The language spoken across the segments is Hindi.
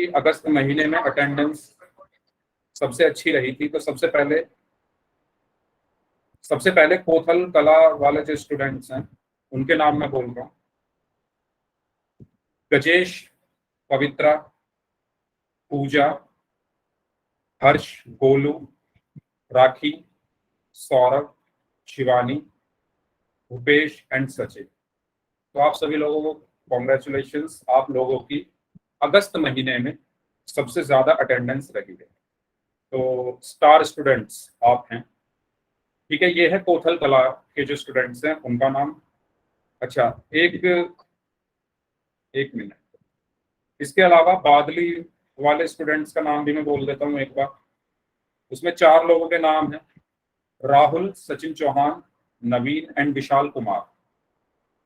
आपकी अगस्त महीने में अटेंडेंस सबसे अच्छी रही थी, तो सबसे पहले कोथल कला वाले जो स्टूडेंट्स हैं उनके नाम मैं बोल रहा हूँ। गजेश, पवित्रा, पूजा, हर्ष, गोलू, राखी, सौरभ, शिवानी, भूपेश एंड सचिन। तो आप सभी लोगों को कॉन्ग्रेचुलेशंस, आप लोगों की अगस्त महीने में सबसे ज्यादा अटेंडेंस रही है। तो स्टार स्टूडेंट्स आप हैं। ठीक है, ये है कोथल कला के जो स्टूडेंट्स हैं उनका नाम। अच्छा, एक मिनट, इसके अलावा बादली वाले स्टूडेंट्स का नाम भी मैं बोल देता हूँ एक बार। उसमें 4 लोगों के नाम हैं, राहुल, सचिन चौहान, नवीन एंड विशाल कुमार।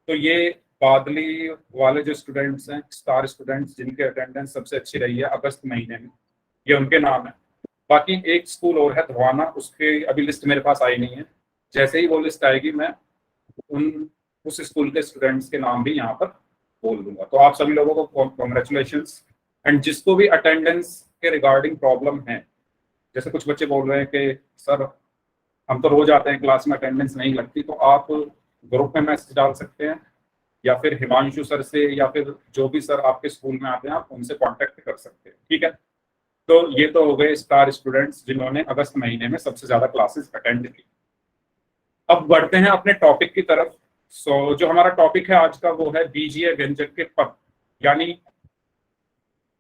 तो ये बादली वाले जो स्टूडेंट्स हैं, स्टार स्टूडेंट्स जिनके अटेंडेंस सबसे अच्छी रही है अगस्त महीने में, ये उनके नाम है। बाकी एक स्कूल और है धवाना, उसके अभी लिस्ट मेरे पास आई नहीं है। जैसे ही वो लिस्ट आएगी मैं उस स्कूल के स्टूडेंट्स के नाम भी यहाँ पर बोल दूंगा। तो आप सभी लोगों को कॉन्ग्रेचुलेशंस। एंड जिसको भी अटेंडेंस के रिगार्डिंग प्रॉब्लम है, जैसे कुछ बच्चे बोल रहे हैं कि सर हम तो रोज आते हैं क्लास में, अटेंडेंस नहीं लगती, तो आप ग्रुप में मैसेज डाल सकते हैं या फिर हिमांशु सर से या फिर जो भी सर आपके स्कूल में आते हैं आप उनसे कांटेक्ट कर सकते हैं। ठीक है, तो ये तो हो गए स्टार स्टूडेंट्स जिन्होंने अगस्त महीने में सबसे ज्यादा क्लासेस अटेंड की। अब बढ़ते हैं अपने टॉपिक की तरफ। जो हमारा टॉपिक है आज का वो है बीजीय व्यंजक के पद, यानी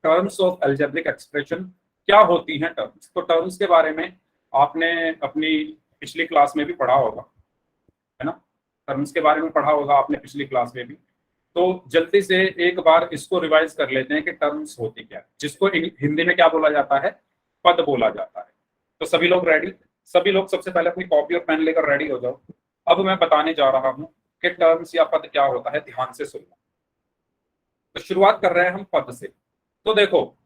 टर्म्स ऑफ अलजेब्रिक एक्सप्रेशन। क्या होती हैं टर्म्स? तो टर्म्स के बारे में आपने अपनी पिछली क्लास में भी पढ़ा होगा, है ना? टर्म्स के बारे में पढ़ा होगा आपने पिछली क्लास में भी। तो जल्दी से एक बार इसको रिवाइज कर लेते हैं कि टर्म्स होती क्या है, जिसको हिंदी में क्या बोला जाता है? पद बोला जाता है। तो सभी लोग रेडी? सभी लोग सबसे पहले अपनी कॉपी और पेन लेकर रेडी हो जाओ। अब मैं बताने जा रहा हूं कि टर्म्स या पद क्या होता है, ध्यान से सुनना। तो शुरुआत कर रहे हैं हम पद से। तो देखो,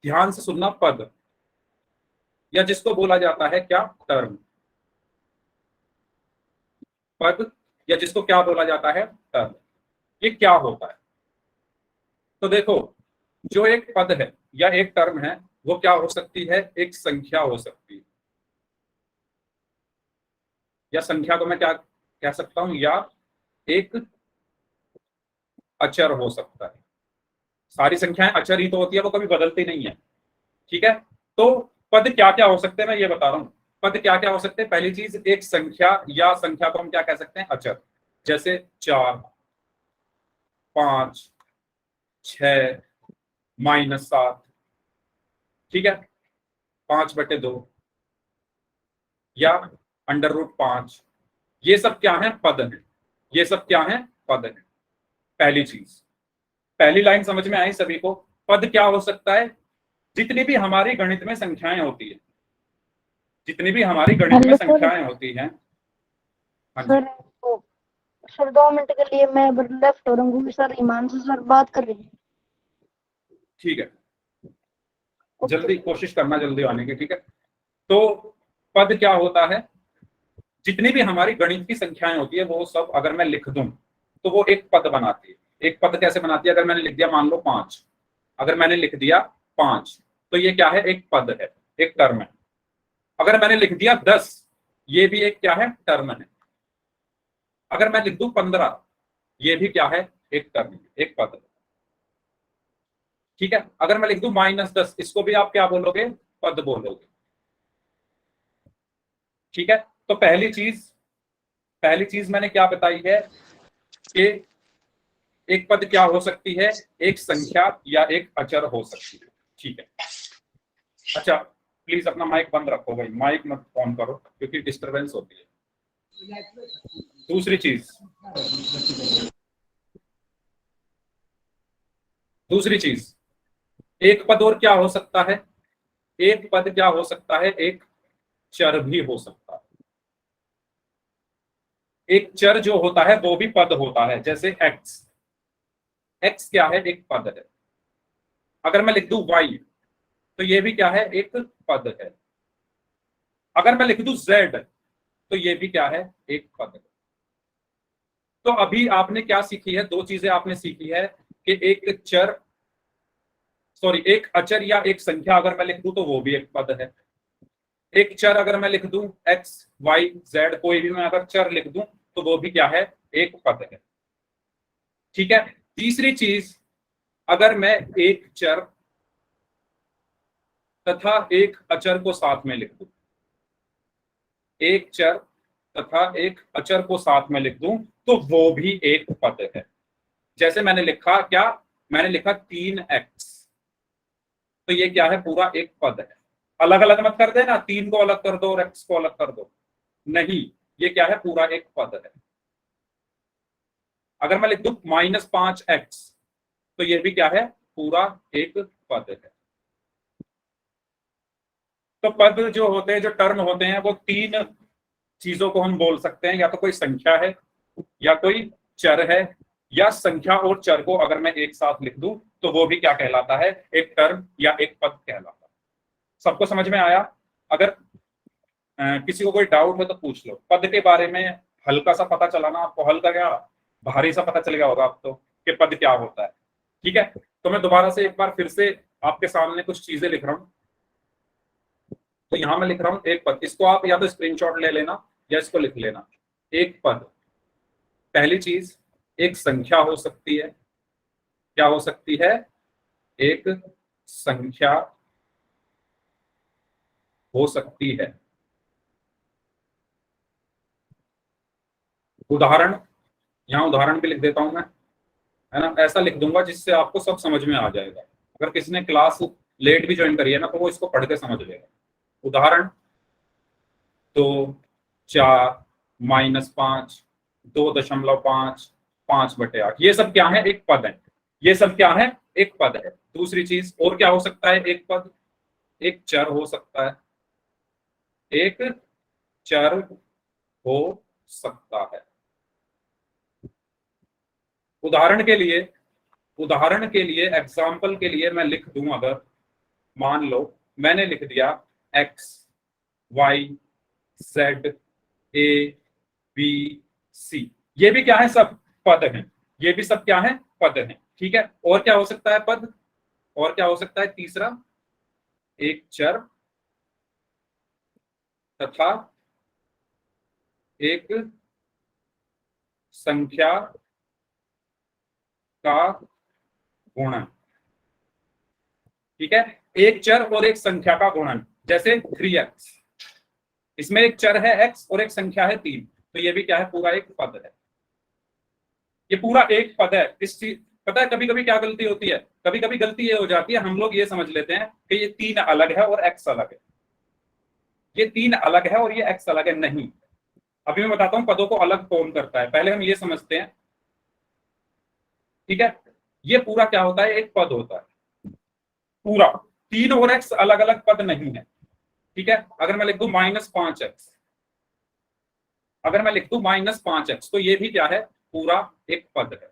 ध्यान से सुनना, पद या जिसको बोला जाता है क्या? टर्म। पद या जिसको क्या बोला जाता है? टर्म। ये क्या होता है? तो देखो, जो एक पद है या एक टर्म है वो क्या हो सकती है? एक संख्या हो सकती है, या संख्या को मैं क्या कह सकता हूं, या एक अचर हो सकता है। सारी संख्याएं अचर ही तो होती है, वो कभी बदलती नहीं है। ठीक है, तो पद क्या क्या हो सकते हैं मैं ये बता रहा हूं। पद क्या क्या हो सकते हैं? पहली चीज, एक संख्या, या संख्या को हम क्या कह सकते हैं? अचर। जैसे 4, 5, 6, -7। ठीक है, 5/2 या √5। ये सब क्या है? पद है। ये सब क्या है? पद है। पहली चीज, पहली लाइन समझ में आई सभी को? पद क्या हो सकता है? जितनी भी हमारी गणित में संख्याएं होती है, जितनी भी हमारी गणित में संख्याएं होती हैं। हाँ जी, सर 2 मिनट के लिए मैं लेफ्ट हो रहा हूँ सर, हिमांशु सर बात कर रहे हैं। ठीक है, जल्दी कोशिश करना जल्दी आने की। ठीक है, तो पद क्या होता है? जितनी भी हमारी गणित की संख्याएं होती है वो सब अगर मैं लिख दूं तो वो एक पद बनाती है। एक पद कैसे बनाती है? अगर मैंने लिख दिया मान लो 5, अगर मैंने लिख दिया 5 तो ये क्या है? एक पद है, एक टर्म है। अगर मैंने लिख दिया 10, ये भी एक क्या है? टर्म है। अगर मैं लिख दूं 15, ये भी क्या है? एक टर्म है, एक पद है। ठीक है, अगर मैं लिख दूं -10, इसको भी आप क्या बोलोगे? पद बोलोगे। ठीक है, तो पहली चीज मैंने क्या बताई है कि एक पद क्या हो सकती है? एक संख्या या एक अचर हो सकती है। ठीक है, अच्छा प्लीज अपना माइक बंद रखो भाई, माइक मत ऑन करो क्योंकि डिस्टरबेंस होती है। दूसरी चीज, एक पद और क्या हो सकता है? एक पद क्या हो सकता है? एक चर भी हो सकता है। एक चर जो होता है वो भी पद होता है, जैसे एक्स। एक्स क्या है? एक पद है। अगर मैं लिख दूं वाई तो ये भी क्या है? एक पद है। अगर मैं लिख दूं जेड तो ये भी क्या है? एक पद है। तो अभी आपने क्या सीखी है? 2 चीजें आपने सीखी है कि एक चर सॉरी, एक अचर या एक संख्या अगर मैं लिख दूं तो वो भी एक पद है। एक चर अगर मैं लिख दूं, एक्स वाई जेड, कोई भी मैं अगर चर लिख दूं तो वो भी क्या है, एक पद है। ठीक है। तीसरी चीज, अगर मैं एक चर तथा एक अचर को साथ में लिख दूं, एक चर तथा एक अचर को साथ में लिख दूं तो वो भी एक पद है। जैसे मैंने लिखा क्या, मैंने लिखा 3x, तो ये क्या है, पूरा एक पद है। अलग अलग मत कर देना, 3 को अलग कर दो और x को अलग कर दो, नहीं, ये क्या है, पूरा एक पद है। अगर मैं लिख दूं -5x, तो ये भी क्या है, पूरा एक पद है। तो पद जो होते हैं, जो टर्म होते हैं, वो 3 चीजों को हम बोल सकते हैं, या तो कोई संख्या है, या कोई चर है, या संख्या और चर को अगर मैं एक साथ लिख दूं तो वो भी क्या कहलाता है, एक टर्म या एक पद कहलाता है। सबको समझ में आया? अगर किसी को कोई डाउट हो तो पूछ लो। पद के बारे में हल्का सा पता चला ना आपको, हल्का क्या, भारी सा पता चल गया होगा आपको कि पद क्या होता है। ठीक है, तो मैं दोबारा से एक बार फिर से आपके सामने कुछ चीजें लिख रहा हूं। तो यहां मैं लिख रहा हूं एक पद, इसको आप या तो स्क्रीनशॉट ले लेना या इसको लिख लेना। एक पद, पहली चीज, एक संख्या हो सकती है। क्या हो सकती है? एक संख्या हो सकती है। उदाहरण, यहां उदाहरण भी लिख देता हूं मैं, है ना, ऐसा लिख दूंगा जिससे आपको सब समझ में आ जाएगा। अगर किसी ने क्लास लेट भी ज्वाइन करी है ना, तो वो इसको पढ़ के समझ लेगा। उदाहरण, 2, 4, -5, 2.5, 5/8, ये सब क्या है, एक पद है। ये सब क्या है, एक पद है। दूसरी चीज और क्या हो सकता है, एक पद, एक चर हो सकता है, एक चर हो सकता है। उदाहरण के लिए, उदाहरण के लिए, एग्जाम्पल के लिए मैं लिख दूं, अगर मान लो मैंने लिख दिया x y z a b c, ये भी क्या है, सब पद हैं। ये भी सब क्या है, पद हैं। ठीक है, और क्या हो सकता है पद, और क्या हो सकता है, तीसरा, एक चर तथा एक संख्या का गुणन। ठीक है, एक चर और एक संख्या का गुणन, जैसे 3x, इसमें एक चर है x और एक संख्या है 3, तो ये भी क्या है, पूरा एक पद है। ये पूरा एक पद है। इस चीज, पता है कभी कभी क्या गलती होती है, कभी कभी गलती ये हो जाती है, हम लोग ये समझ लेते हैं कि ये 3 अलग है और x अलग है। ये 3 अलग है और ये x अलग है, नहीं। अभी मैं बताता हूं पदों को अलग कौन करता है, पहले हम ये समझते हैं। ठीक है, ये पूरा क्या होता है, एक पद होता है पूरा। 3 और x अलग अलग पद नहीं है। ठीक है, अगर मैं लिख दूं -5x, अगर मैं लिख दूं -5x, तो ये भी क्या है, पूरा एक पद है।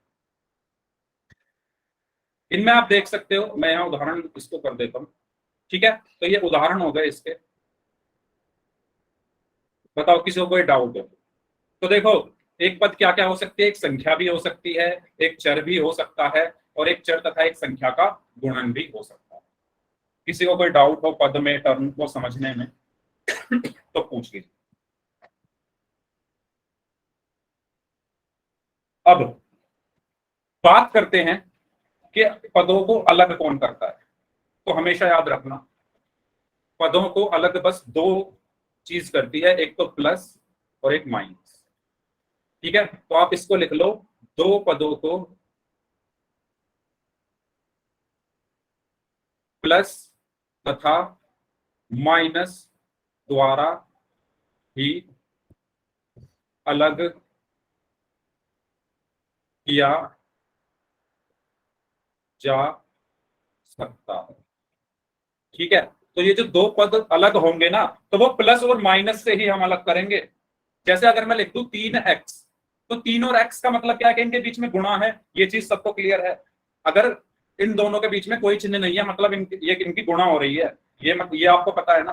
इनमें आप देख सकते हो, मैं यहां उदाहरण इसको कर देता हूं। ठीक है, तो ये उदाहरण हो गए इसके। बताओ किसी को कोई डाउट हो तो देखो, एक पद क्या क्या हो सकती है, एक संख्या भी हो सकती है, एक चर भी हो सकता है, और एक चर तथा एक संख्या का गुणन भी हो सकता है। किसी को कोई डाउट हो पद में, टर्म को समझने में, तो पूछ लीजिए। अब बात करते हैं कि पदों को अलग कौन करता है। तो हमेशा याद रखना, पदों को अलग बस 2 चीज करती है, एक तो प्लस और एक माइनस। ठीक है, तो आप इसको लिख लो, 2 पदों को प्लस तथा माइनस द्वारा ही अलग किया जा सकता है। ठीक है, तो ये जो 2 पद अलग होंगे ना, तो वो प्लस और माइनस से ही हम अलग करेंगे। जैसे अगर मैं लिख दूं 3x, तो 3 और x का मतलब क्या है कि इनके बीच में गुणा है, ये चीज सबको क्लियर है। अगर इन दोनों के बीच में कोई चिन्ह नहीं है, मतलब ये इनकी गुणा हो रही है, ये आपको पता है ना।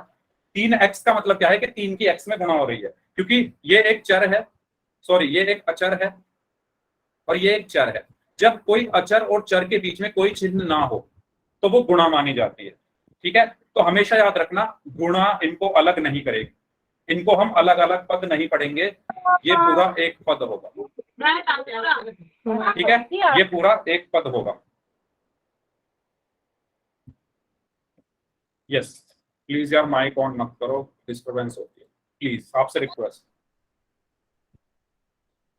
3x का मतलब क्या है कि 3 की x में गुणा हो रही है, क्योंकि ये एक चर है, सॉरी ये एक अचर है और ये एक चर है। जब कोई अचर और चर के बीच में कोई चिन्ह ना हो, तो वो गुणा मानी जाती है। ठीक है, तो हमेशा याद रखना गुणा इनको अलग नहीं करेगी, इनको हम अलग अलग पद नहीं पढ़ेंगे, ये पूरा एक पद होगा। ठीक है, ये पूरा एक पद होगा। यस, प्लीज यार माइक ऑन मत करो, डिस्टर्बेंस होती है, प्लीज आपसे रिक्वेस्ट।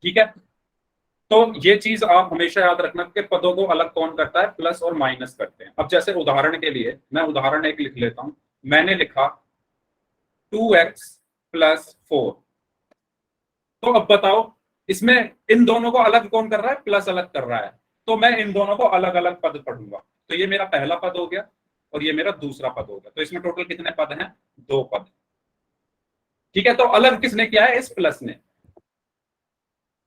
ठीक है, तो ये चीज आप हमेशा याद रखना कि पदों को अलग कौन करता है, प्लस और माइनस करते हैं। अब जैसे उदाहरण के लिए मैं उदाहरण एक लिख लेता हूं, मैंने लिखा 2x + 4। तो अब बताओ इसमें इन दोनों को अलग कौन कर रहा है, प्लस अलग कर रहा है, तो मैं इन दोनों को अलग अलग पद पढ़ूंगा। तो ये मेरा पहला पद हो गया और ये मेरा दूसरा पद हो गया, तो इसमें टोटल कितने पद हैं, 2 पद। ठीक है, तो अलग किसने किया है, इस प्लस ने।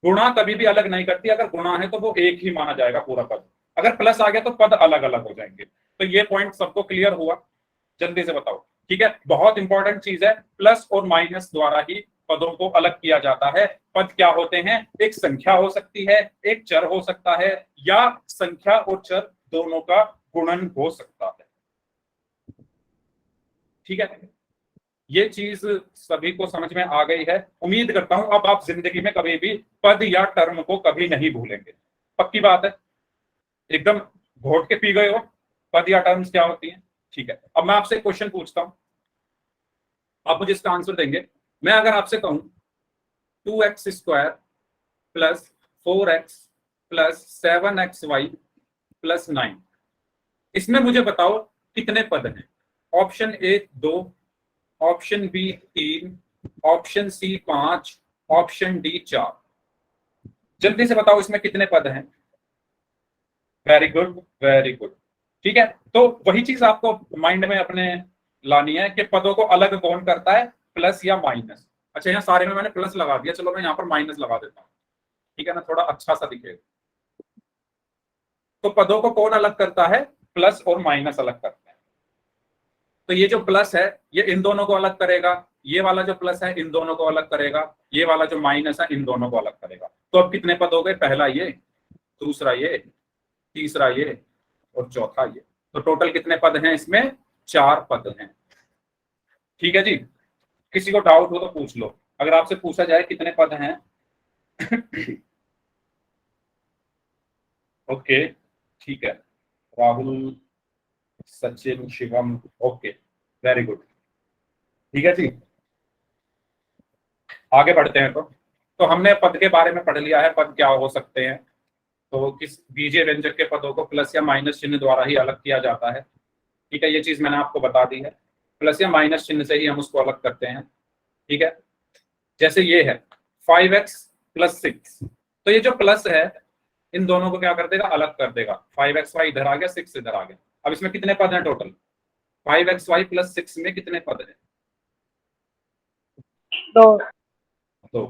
गुणा कभी भी अलग नहीं करती, अगर गुणा है तो वो एक ही माना जाएगा पूरा पद, अगर प्लस आ गया तो पद अलग अलग हो जाएंगे। तो ये पॉइंट सबको क्लियर हुआ, जल्दी से बताओ। ठीक है, बहुत इंपॉर्टेंट चीज है, प्लस और माइनस द्वारा ही पदों को अलग किया जाता है। पद क्या होते हैं, एक संख्या हो सकती है, एक चर हो सकता है, या संख्या और चर दोनों का गुणन हो सकता है। ठीक है, ये चीज सभी को समझ में आ गई है, उम्मीद करता हूं अब आप जिंदगी में कभी भी पद या टर्म को कभी नहीं भूलेंगे। पक्की बात है, एकदम घोट के पी गए हो पद या टर्म्स क्या होती हैं। ठीक है, अब मैं आपसे क्वेश्चन पूछता हूं, आप मुझे इसका आंसर देंगे। मैं अगर आपसे कहूं 2x² + 4x + 7xy + 9, इसमें मुझे बताओ कितने पद हैं। Option A 2, option B 3, option C 5, option D 4। जल्दी से बताओ इसमें कितने पद हैं। Very good, very good. ठीक है, तो वही चीज आपको माइंड में अपने लानी है कि पदों को अलग कौन करता है, प्लस या माइनस। अच्छा, यहाँ सारे में मैंने प्लस लगा दिया, चलो मैं यहाँ पर माइनस लगा देता हूँ, ठीक है ना, थोड़ा अच्छा सा दिखेगा। तो पदों को कौन अलग करता है, प्लस और माइनस अलग करता है। तो ये जो प्लस है ये इन दोनों को अलग करेगा, ये वाला जो प्लस है इन दोनों को अलग करेगा, ये वाला जो माइनस है इन दोनों को अलग करेगा। तो अब कितने पद हो गए, पहला ये, दूसरा ये, तीसरा ये और चौथा ये। तो टोटल कितने पद हैं इसमें, 4 पद हैं। ठीक है जी, किसी को डाउट हो तो पूछ लो, अगर आपसे पूछा जाए कितने पद हैं। ओके, ठीक है, Rahul, Sachin, Shivam, okay, very good. ठीक है जी, आगे बढ़ते हैं। तो हमने पद के बारे में पढ़ लिया है, पद क्या हो सकते हैं। तो किस बीजीय व्यंजक के पदों को प्लस या माइनस चिन्ह द्वारा ही अलग किया जाता है। ठीक है, ये चीज मैंने आपको बता दी है, प्लस या माइनस चिन्ह से ही हम उसको अलग करते हैं। ठीक है, जैसे ये है 5x + 6, तो ये जो प्लस है इन दोनों को क्या कर देगा, अलग कर देगा। 5xy इधर आ गया, 6 इधर आ गया। अब इसमें कितने पद हैं टोटल, 5xy + 6 में कितने पद हैं, 2। तो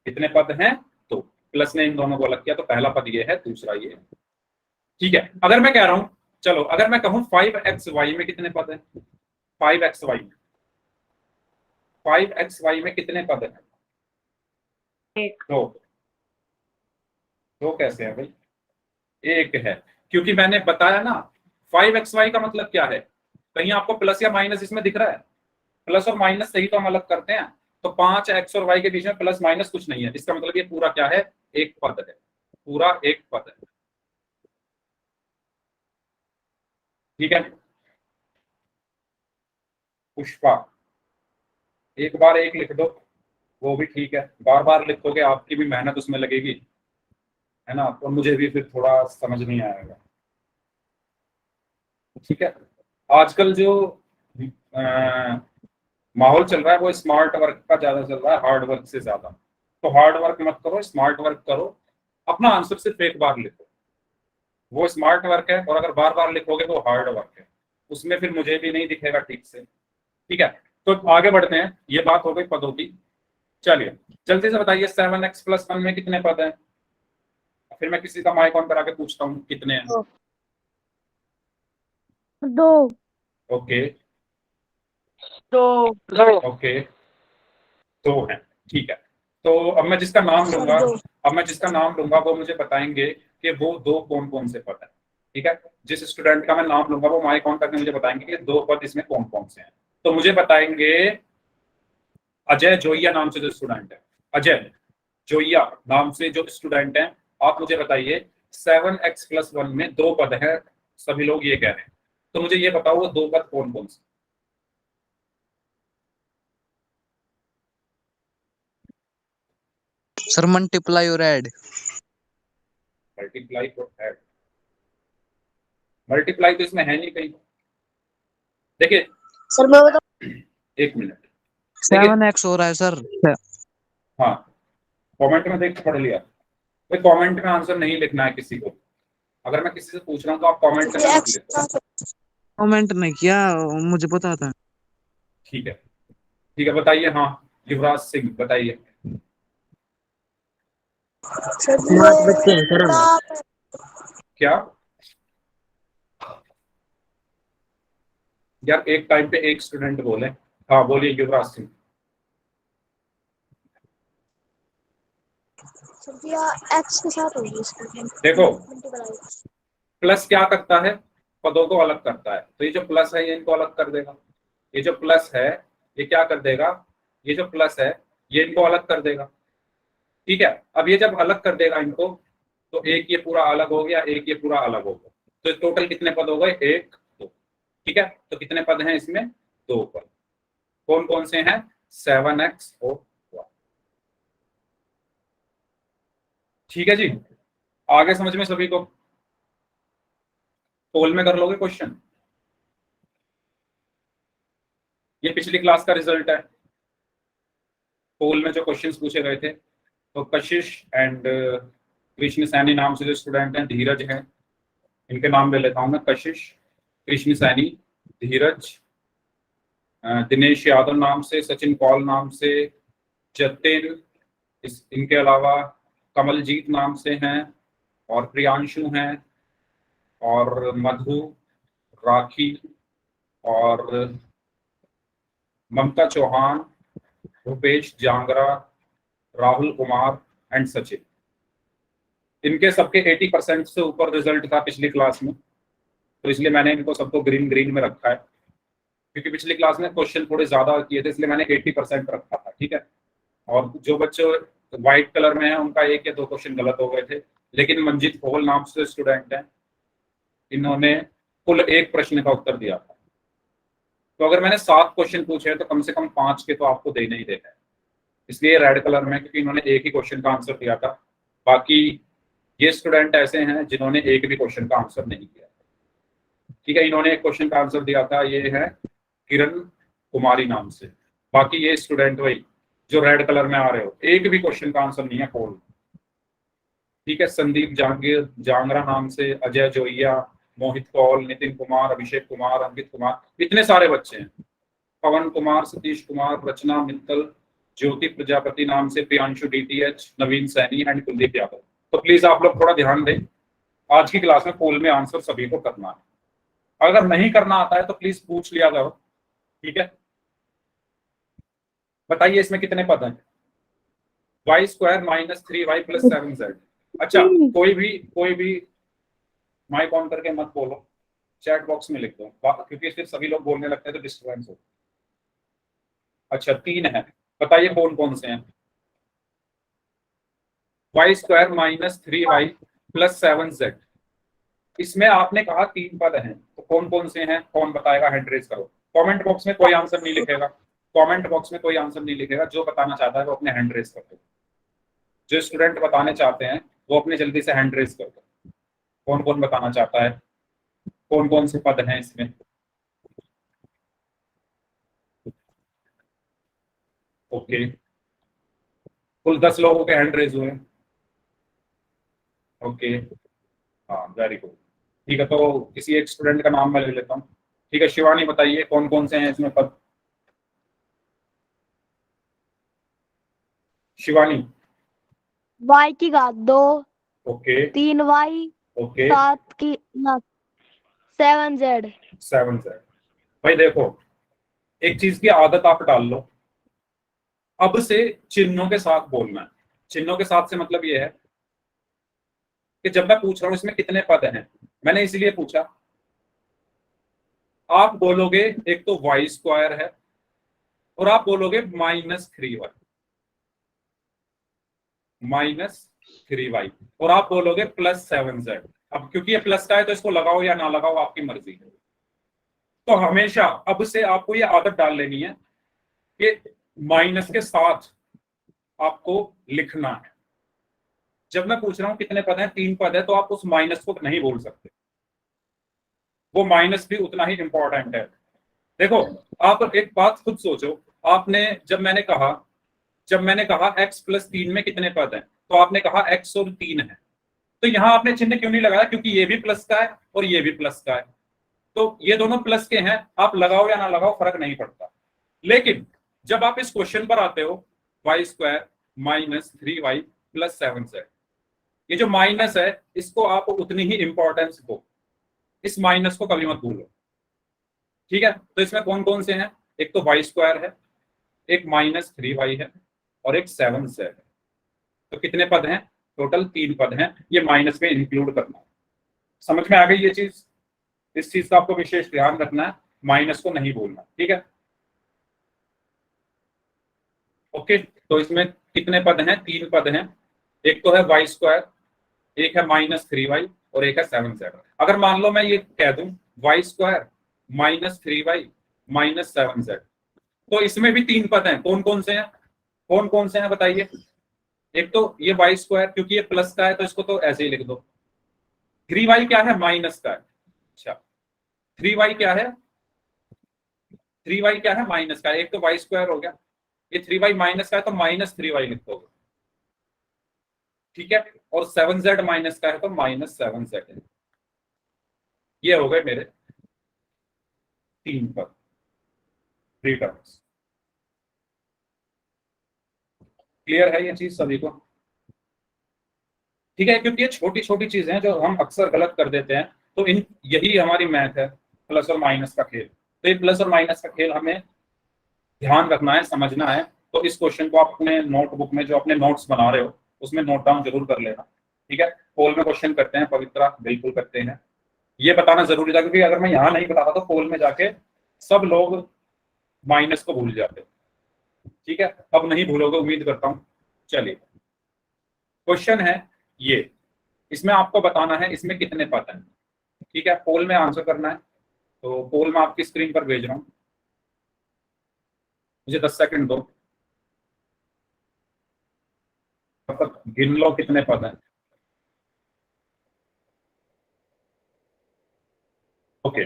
कितने पद हैं, तो प्लस ने इन दोनों को अलग किया, तो पहला पद ये है, दूसरा ये है। ठीक है, अगर मैं कह रहा हूं, चलो अगर मैं कहूं 5xy में कितने पद हैं, 5xy में 5xy में कितने पद हैं, 2। 2 कैसे है भाई, 1 है, क्योंकि मैंने बताया ना 5xy का मतलब क्या है, कहीं आपको प्लस या माइनस इसमें दिख रहा है, प्लस और माइनस से ही तो हम अलग करते हैं। तो 5x और y के बीच में प्लस माइनस कुछ नहीं है, इसका मतलब ये पूरा क्या है, एक पद है, पूरा एक पद है। ठीक है, पुष्पा, एक बार एक लिख दो वो भी ठीक है, बार बार लिखोगे आपकी भी मेहनत उसमें लगेगी, है ना, तो मुझे भी फिर थोड़ा समझ नहीं आएगा। ठीक है, आजकल जो माहौल चल रहा है वो स्मार्ट वर्क का ज्यादा चल रहा है, हार्ड वर्क से ज्यादा। तो हार्ड वर्क मत करो, स्मार्ट वर्क करो, अपना आंसर सिर्फ एक बार लिखो, वो स्मार्ट वर्क है, और अगर बार बार लिखोगे वो हार्ड वर्क है, उसमें फिर मुझे भी नहीं दिखेगा ठीक से। ठीक है, तो आगे बढ़ते हैं, ये बात हो गई पदों की। चलिए जल्दी से बताइए 7x + 1 में कितने पद हैं, फिर मैं किसी का माइक ऑन करा के पूछता हूँ कितने हैं। 2। ओके, 2। ओके, 2 हैं। ठीक है, तो अब मैं जिसका नाम लूंगा, अब मैं जिसका नाम लूंगा वो मुझे बताएंगे कि वो 2 कौन कौन से पद हैं। ठीक है, जिस स्टूडेंट का मैं नाम लूंगा वो माइक ऑन करके मुझे बताएंगे कि 2 पद इसमें कौन कौन से हैं। तो मुझे बताएंगे अजय जोइया नाम से जो स्टूडेंट है, अजय जोइया नाम से जो स्टूडेंट है, आप मुझे बताइए 7x+1 में 2 पद हैं, सभी लोग ये कह रहे हैं, तो मुझे ये बताओ वो 2 पद कौन कौन से। सर मल्टीप्लाई और ऐड। मल्टीप्लाई और ऐड, मल्टीप्लाई तो इसमें है नहीं कहीं, देखिए सर मैं बताऊं? 1 मिनट, देखिए 7x हो रहा है सर। हाँ, कमेंट में देख के पढ़ लिया भाई, कमेंट में आंसर नहीं लिखना है किसी को, अगर मैं किसी से पूछ रहा हूँ तो आप कमेंट में लिख लेते। कमेंट नहीं किया, मुझे पता था। ठीक है, ठीक है, बताइए। हाँ, युवराज सिंह बताइए। पांच बच्चे हैं सर अब। क्या यार, एक टाइम पे एक स्टूडेंट बोले। हाँ बोलिए युवराज सिंह। एक्स के साथ होगी इसकी देखो मल्टीप्लाई। प्लस क्या करता है, पदों को अलग करता है, तो ये जो प्लस है ये इनको अलग कर देगा, ये जो प्लस है ये क्या कर देगा, ये जो प्लस है ये इनको अलग कर देगा। ठीक है, अब ये जब अलग कर देगा इनको, तो एक ये पूरा अलग हो गया, एक ये पूरा अलग हो गया, तो टोटल कितने पद हो गए, 1 2। ठीक है, तो कितने पद हैं इसमें, 2 पद। कौन कौन से हैं, 7x और 1। ठीक है जी, आगे समझ में सभी को। पोल में कर लोगे क्वेश्चन, ये पिछली क्लास का रिजल्ट है, पोल में जो क्वेश्चंस पूछे गए थे। तो कशिश एंड कृष्ण सैनी नाम से जो स्टूडेंट हैं, धीरज हैं, इनके नाम ले लेता हूं मैं, कशिश, कृष्ण सैनी, धीरज, दिनेश यादव नाम से, सचिन कौल नाम से, जतिन, इनके अलावा कमलजीत नाम से हैं, और प्रियांशु हैं, और मधु, राखी, और ममता चौहान, भूपेश जांगरा, राहुल कुमार एंड सचिन। इनके सबके 80% से ऊपर रिजल्ट था पिछली क्लास में, तो इसलिए मैंने इनको सबको ग्रीन ग्रीन में रखा है, क्योंकि पिछली क्लास में क्वेश्चन थोड़े ज्यादा किए थे, इसलिए मैंने 80% रखा था। ठीक है, और जो बच्चे व्हाइट कलर में है उनका 1 या 2 क्वेश्चन गलत हो गए थे, लेकिन मंजित कोहल नाम से स्टूडेंट है, इन्होंने कुल 1 प्रश्न का उत्तर दिया था। तो अगर मैंने 7 क्वेश्चन पूछे हैं तो कम से कम 5 के तो आपको देने ही देना है, इसलिए रेड कलर में, क्योंकि इन्होंने 1 ही क्वेश्चन का आंसर दिया था। बाकी ये स्टूडेंट ऐसे हैं जिन्होंने 1 भी क्वेश्चन का आंसर नहीं किया। ठीक है, इन्होंने 1 क्वेश्चन का आंसर दिया था, ये है किरण कुमारी नाम से। बाकी ये स्टूडेंट वही जो रेड कलर में आ रहे हो, 1 भी क्वेश्चन का आंसर नहीं है पोल। ठीक है, संदीप जहांगीर जांगरा नाम से, अजय जोइया, मोहित कौल, नितिन कुमार, अभिषेक कुमार, अंकित कुमार, इतने सारे बच्चे हैं, पवन कुमार, सतीश कुमार, रचना मित्तल, ज्योति प्रजापति नाम से, Priyanshu DTH, Naveen Saini and Kuldeep Yadav. तो प्लीज आप लोग थोड़ा ध्यान दें, आज की क्लास में पोल में आंसर सभी को करना है, अगर नहीं करना आता है तो प्लीज पूछ लिया करो। ठीक है, बताइए इसमें कितने पद हैं, y² - 3y + 7z। अच्छा, कोई भी माइक ऑन करके मत बोलो, चैट बॉक्स में लिख दो, क्योंकि फिर सभी लोग बोलने लगते हैं तो डिस्टर्बेंस हो। अच्छा 3 है, बताइए कौन कौन से हैं, y² - 3y + 7z। इसमें आपने कहा 3 पद हैं, तो कौन कौन से हैं, कौन बताएगा, हैंड रेज करो। कमेंट बॉक्स में कोई आंसर नहीं लिखेगा, कमेंट बॉक्स में कोई आंसर नहीं लिखेगा, जो बताना चाहता है वो अपने हैंड रेज कर दो। जो स्टूडेंट बताने चाहते हैं वो अपने जल्दी से हैंड रेज कर दो, कौन कौन बताना चाहता है, कौन कौन से पद हैं इसमें। ओके, कुल 10 लोगों के हैंड रेज हुए। ओके, हाँ वेरी गुड। ठीक है, तो किसी एक स्टूडेंट का नाम मैं ले लेता हूँ। ठीक है, शिवानी बताइए कौन कौन से हैं इसमें पद, शिवानी। y की घात 2, ओके 3y, ओके 7 की ना 7z। 7z। भाई देखो, एक चीज की आदत आप डाल लो, अब से चिन्हों के साथ बोलना है। चिन्हों के साथ से मतलब ये है कि जब मैं पूछ रहा हूं इसमें कितने पद हैं, मैंने इसलिए पूछा, आप बोलोगे एक तो वाई स्क्वायर है और आप बोलोगे -3y, -3y, और आप बोलोगे +7z। अब क्योंकि ये प्लस का है तो इसको लगाओ या ना लगाओ आपकी मर्जी है। तो हमेशा अब से आपको ये आदत डाल लेनी है कि माइनस के साथ आपको लिखना है। जब मैं पूछ रहा हूं कितने पद हैं, 3 पद है, तो आप उस माइनस को नहीं बोल सकते, वो माइनस भी उतना ही इंपॉर्टेंट है। देखो, आप एक बात खुद सोचो, आपने जब मैंने कहा x +3 में कितने पद हैं, तो आपने कहा x और 3 है, तो यहां आपने चिन्ह क्यों नहीं लगाया? क्योंकि ये भी प्लस का है और ये भी प्लस का है, तो ये दोनों प्लस के हैं, आप लगाओ या ना लगाओ फर्क नहीं पड़ता। लेकिन जब आप इस क्वेश्चन पर आते हो, y² -3y +7z, ये जो माइनस है इसको आप उतनी ही इंपॉर्टेंस दो, इस माइनस को कभी मत भूलो, ठीक है? तो इसमें कौन कौन से हैं? एक तो y² है, एक -3y है और एक 7z है। तो कितने पद हैं? टोटल 3 पद हैं, ये माइनस में इंक्लूड करना। समझ में आ गई ये चीज? इस चीज का आपको विशेष ध्यान रखना है, माइनस को नहीं बोलना, ठीक है? ओके, तो इसमें कितने पद हैं? 3 पद हैं। एक तो है y², एक है -3y और एक है 7z। अगर मान लो मैं ये कह दूं y² -3y -7z, तो इसमें भी 3 पद हैं। कौन कौन से हैं? कौन कौन से हैं बताइए? एक तो ये y² क्योंकि ये प्लस का है तो इसको तो ऐसे ही लिख दो। 3y क्या है? माइनस का है। अच्छा, 3y क्या है? 3y क्या है? माइनस का है। एक तो y² हो गया, ये 3y माइनस का है तो -3y लिख दोगे, ठीक है? और 7z माइनस का है तो -7z है। ये हो गए मेरे 3 पद, 3 टर्म्स। क्लियर है ये चीज सभी को? ठीक है, क्योंकि ये छोटी छोटी चीजें हैं जो हम अक्सर गलत कर देते हैं। तो इन यही हमारी मैथ है, प्लस और माइनस का खेल। तो ये प्लस और माइनस का खेल हमें ध्यान रखना है, समझना है। तो इस क्वेश्चन को आप अपने नोटबुक में, जो अपने नोट्स बना रहे हो, उसमें नोट डाउन जरूर कर लेना, ठीक है? पोल में क्वेश्चन करते हैं पवित्रा, बिल्कुल करते हैं। ये बताना जरूरी था क्योंकि अगर मैं यहाँ नहीं बताता तो पोल में जाके सब लोग माइनस को भूल जाते, ठीक है? अब नहीं भूलोगे उम्मीद करता हूँ। चलिए, क्वेश्चन है ये, इसमें आपको बताना है इसमें कितने पद हैं, ठीक है? पोल में आंसर करना है। तो पोल मैं आपकी स्क्रीन पर भेज रहा हूँ, मुझे 10 सेकंड दो, तब तक गिन लो कितने पद हैं। ओके,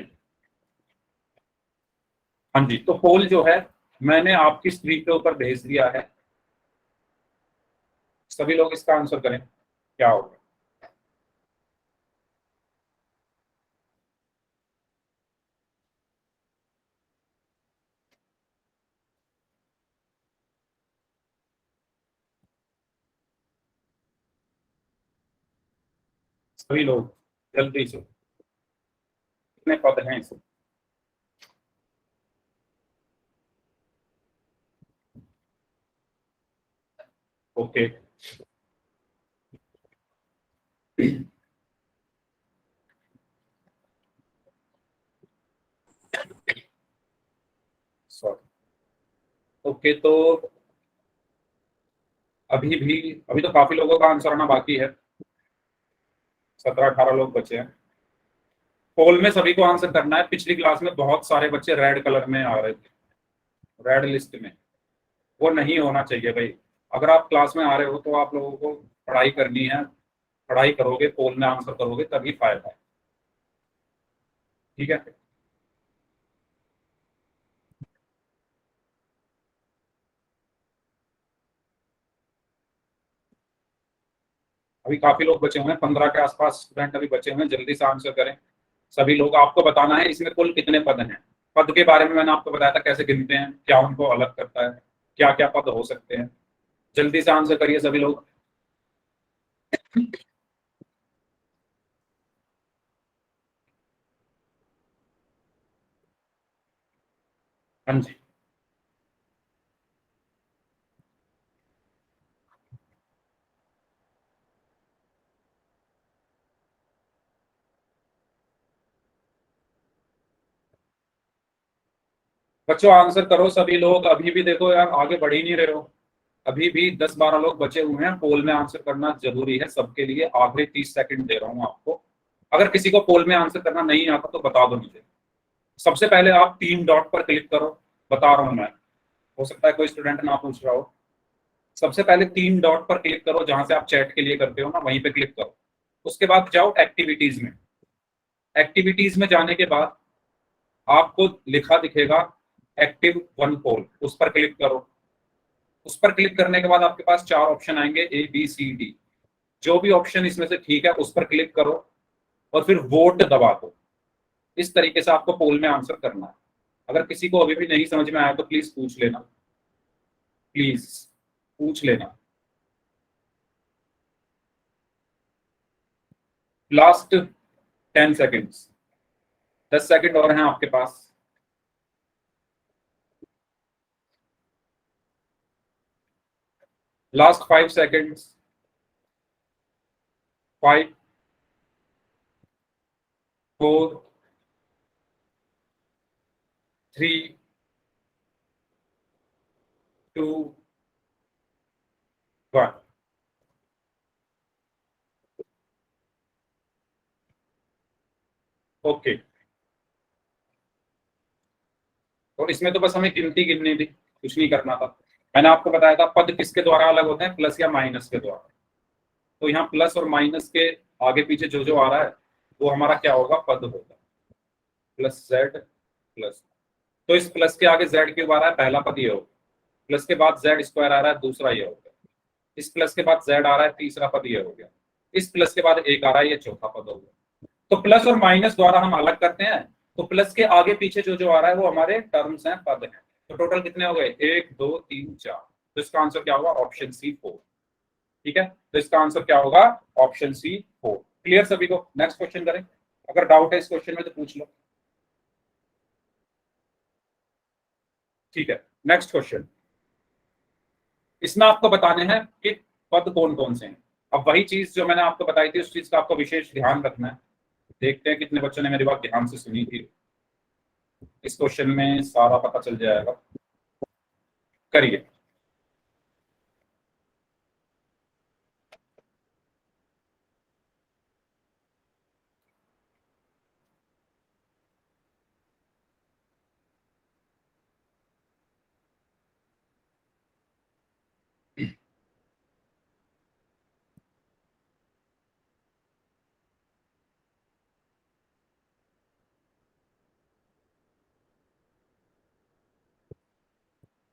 हाँ जी, तो पोल जो है मैंने आपकी स्क्रीन के ऊपर भेज दिया है। सभी लोग इसका आंसर करें, क्या होगा? सभी लोग जल्दी से, कितने पद हैं इसमें? Okay, sorry. ओके, तो अभी तो काफी लोगों का आंसर आना बाकी है, 17-18 लोग बचे हैं। पोल में सभी को आंसर करना है। पिछली क्लास में बहुत सारे बच्चे रेड कलर में आ रहे थे, रेड लिस्ट में, वो नहीं होना चाहिए भाई। अगर आप क्लास में आ रहे हो तो आप लोगों को पढ़ाई करनी है, पढ़ाई करोगे, पोल में आंसर करोगे तभी फायदा है, ठीक है? अभी काफी लोग बचे हुए हैं, 15 के आसपास स्टूडेंट अभी बचे हुए हैं, जल्दी से आंसर करें सभी लोग। आपको बताना है इसमें कुल कितने पद हैं। पद के बारे में मैंने आपको बताया था कैसे गिनते हैं, क्या उनको अलग करता है, क्या क्या पद हो सकते हैं। जल्दी से आंसर करिए सभी लोग। हाँ जी, बच्चों आंसर करो सभी लोग, अभी भी देखो यार आगे बढ़ ही नहीं रहे हो, अभी भी 10-12 लोग बचे हुए हैं। पोल में आंसर करना जरूरी है सबके लिए, आखिरी 30 सेकंड दे रहा हूं आपको। अगर किसी को पोल में आंसर करना नहीं आता तो बता दो मुझे। सबसे पहले आप 3 डॉट पर क्लिक करो, बता रहा हूं मैं, हो सकता है कोई स्टूडेंट ना पूछ रहा हो। सबसे पहले 3 डॉट पर क्लिक करो, जहां से आप चैट के लिए करते हो ना, वहीं पे क्लिक करो। उसके बाद जाओ एक्टिविटीज में। एक्टिविटीज में जाने के बाद आपको लिखा दिखेगा एक्टिव वन पोल, उस पर क्लिक करो। उस पर क्लिक करने के बाद आपके पास 4 ऑप्शन आएंगे, ए बी सी डी। जो भी ऑप्शन इसमें से ठीक है उस पर क्लिक करो और फिर वोट दबा दो। इस तरीके से आपको पोल में आंसर करना है। अगर किसी को अभी भी नहीं समझ में आया तो प्लीज पूछ लेना, प्लीज पूछ लेना। लास्ट 10 सेकेंड्स, 10 सेकेंड और हैं आपके पास। Last 5 seconds, 5 4 3 2 1। ओके, और इसमें तो बस हमें गिनती गिननी थी, कुछ नहीं करना था। मैंने आपको बताया था पद किसके द्वारा अलग होते हैं, प्लस या माइनस के द्वारा। तो यहाँ प्लस और माइनस के आगे पीछे जो जो आ रहा है वो हमारा क्या होगा, पद होगा। प्लस जेड प्लस, तो इस प्लस के आगे जेड क्यों आ रहा है, पहला पद ये होगा। प्लस के बाद जेड स्क्वायर आ रहा है, दूसरा ये हो गया। इस प्लस के बाद जेड आ रहा है, तीसरा पद ये हो गया। इस प्लस के बाद एक आ रहा है, ये चौथा पद हो गया। तो प्लस और माइनस द्वारा हम अलग करते हैं, तो प्लस के आगे पीछे जो जो आ रहा है वो हमारे टर्म्स हैं, पद हैं। तो टोटल कितने हो गए, 1 2 3 4। तो इसका आंसर क्या होगा, ऑप्शन सी 4। ठीक है, तो इसका आंसर क्या होगा, ऑप्शन सी 4। क्लियर सभी को। नेक्स्ट क्वेश्चन करें, अगर डाउट है इस क्वेश्चन में तो पूछ लो। ठीक है, नेक्स्ट क्वेश्चन। इसमें आपको बताने हैं कि पद कौन कौन से हैं। अब वही चीज जो मैंने आपको बताई थी उस चीज का आपको विशेष ध्यान रखना है। देखते हैं कितने बच्चों ने मेरी बात ध्यान से सुनी थी। इस क्वेश्चन में सारा पता चल जाएगा, करिए।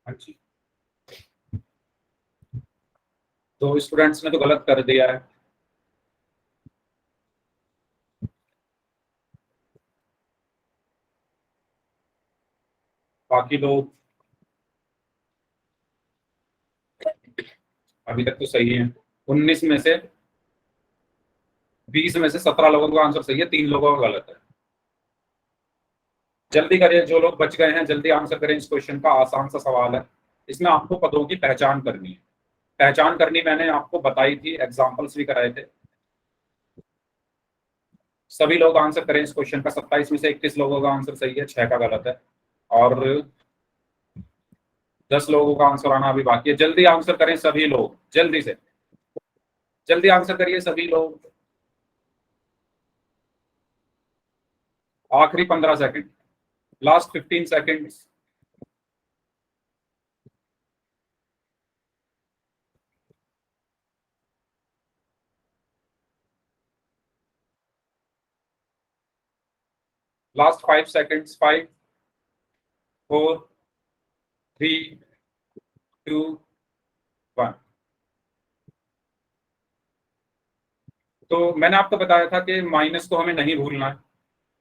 हाँ जी, तो स्टूडेंट्स ने तो गलत कर दिया है। बाकी लोग अभी तक तो सही है। 19 में से 20 में से 17 लोगों का आंसर सही है, 3 लोगों का गलत है। जल्दी करिए, जो लोग बच गए हैं जल्दी आंसर करें। इस क्वेश्चन का आसान सा सवाल है, इसमें आपको पदों की पहचान करनी है। पहचान करनी मैंने आपको बताई थी, एग्जाम्पल्स भी कराए थे। सभी लोग आंसर करें इस क्वेश्चन का। 27 में से 31 लोगों का आंसर सही है, 6 का गलत है, और 10 लोगों का आंसर आना अभी बाकी है। जल्दी आंसर करें सभी लोग, जल्दी से जल्दी आंसर करिए सभी लोग। आखिरी 15 second, last 15 seconds. Last 5 seconds, 5 4 3 2 1। तो मैंने आपको बताया था कि माइनस को हमें नहीं भूलना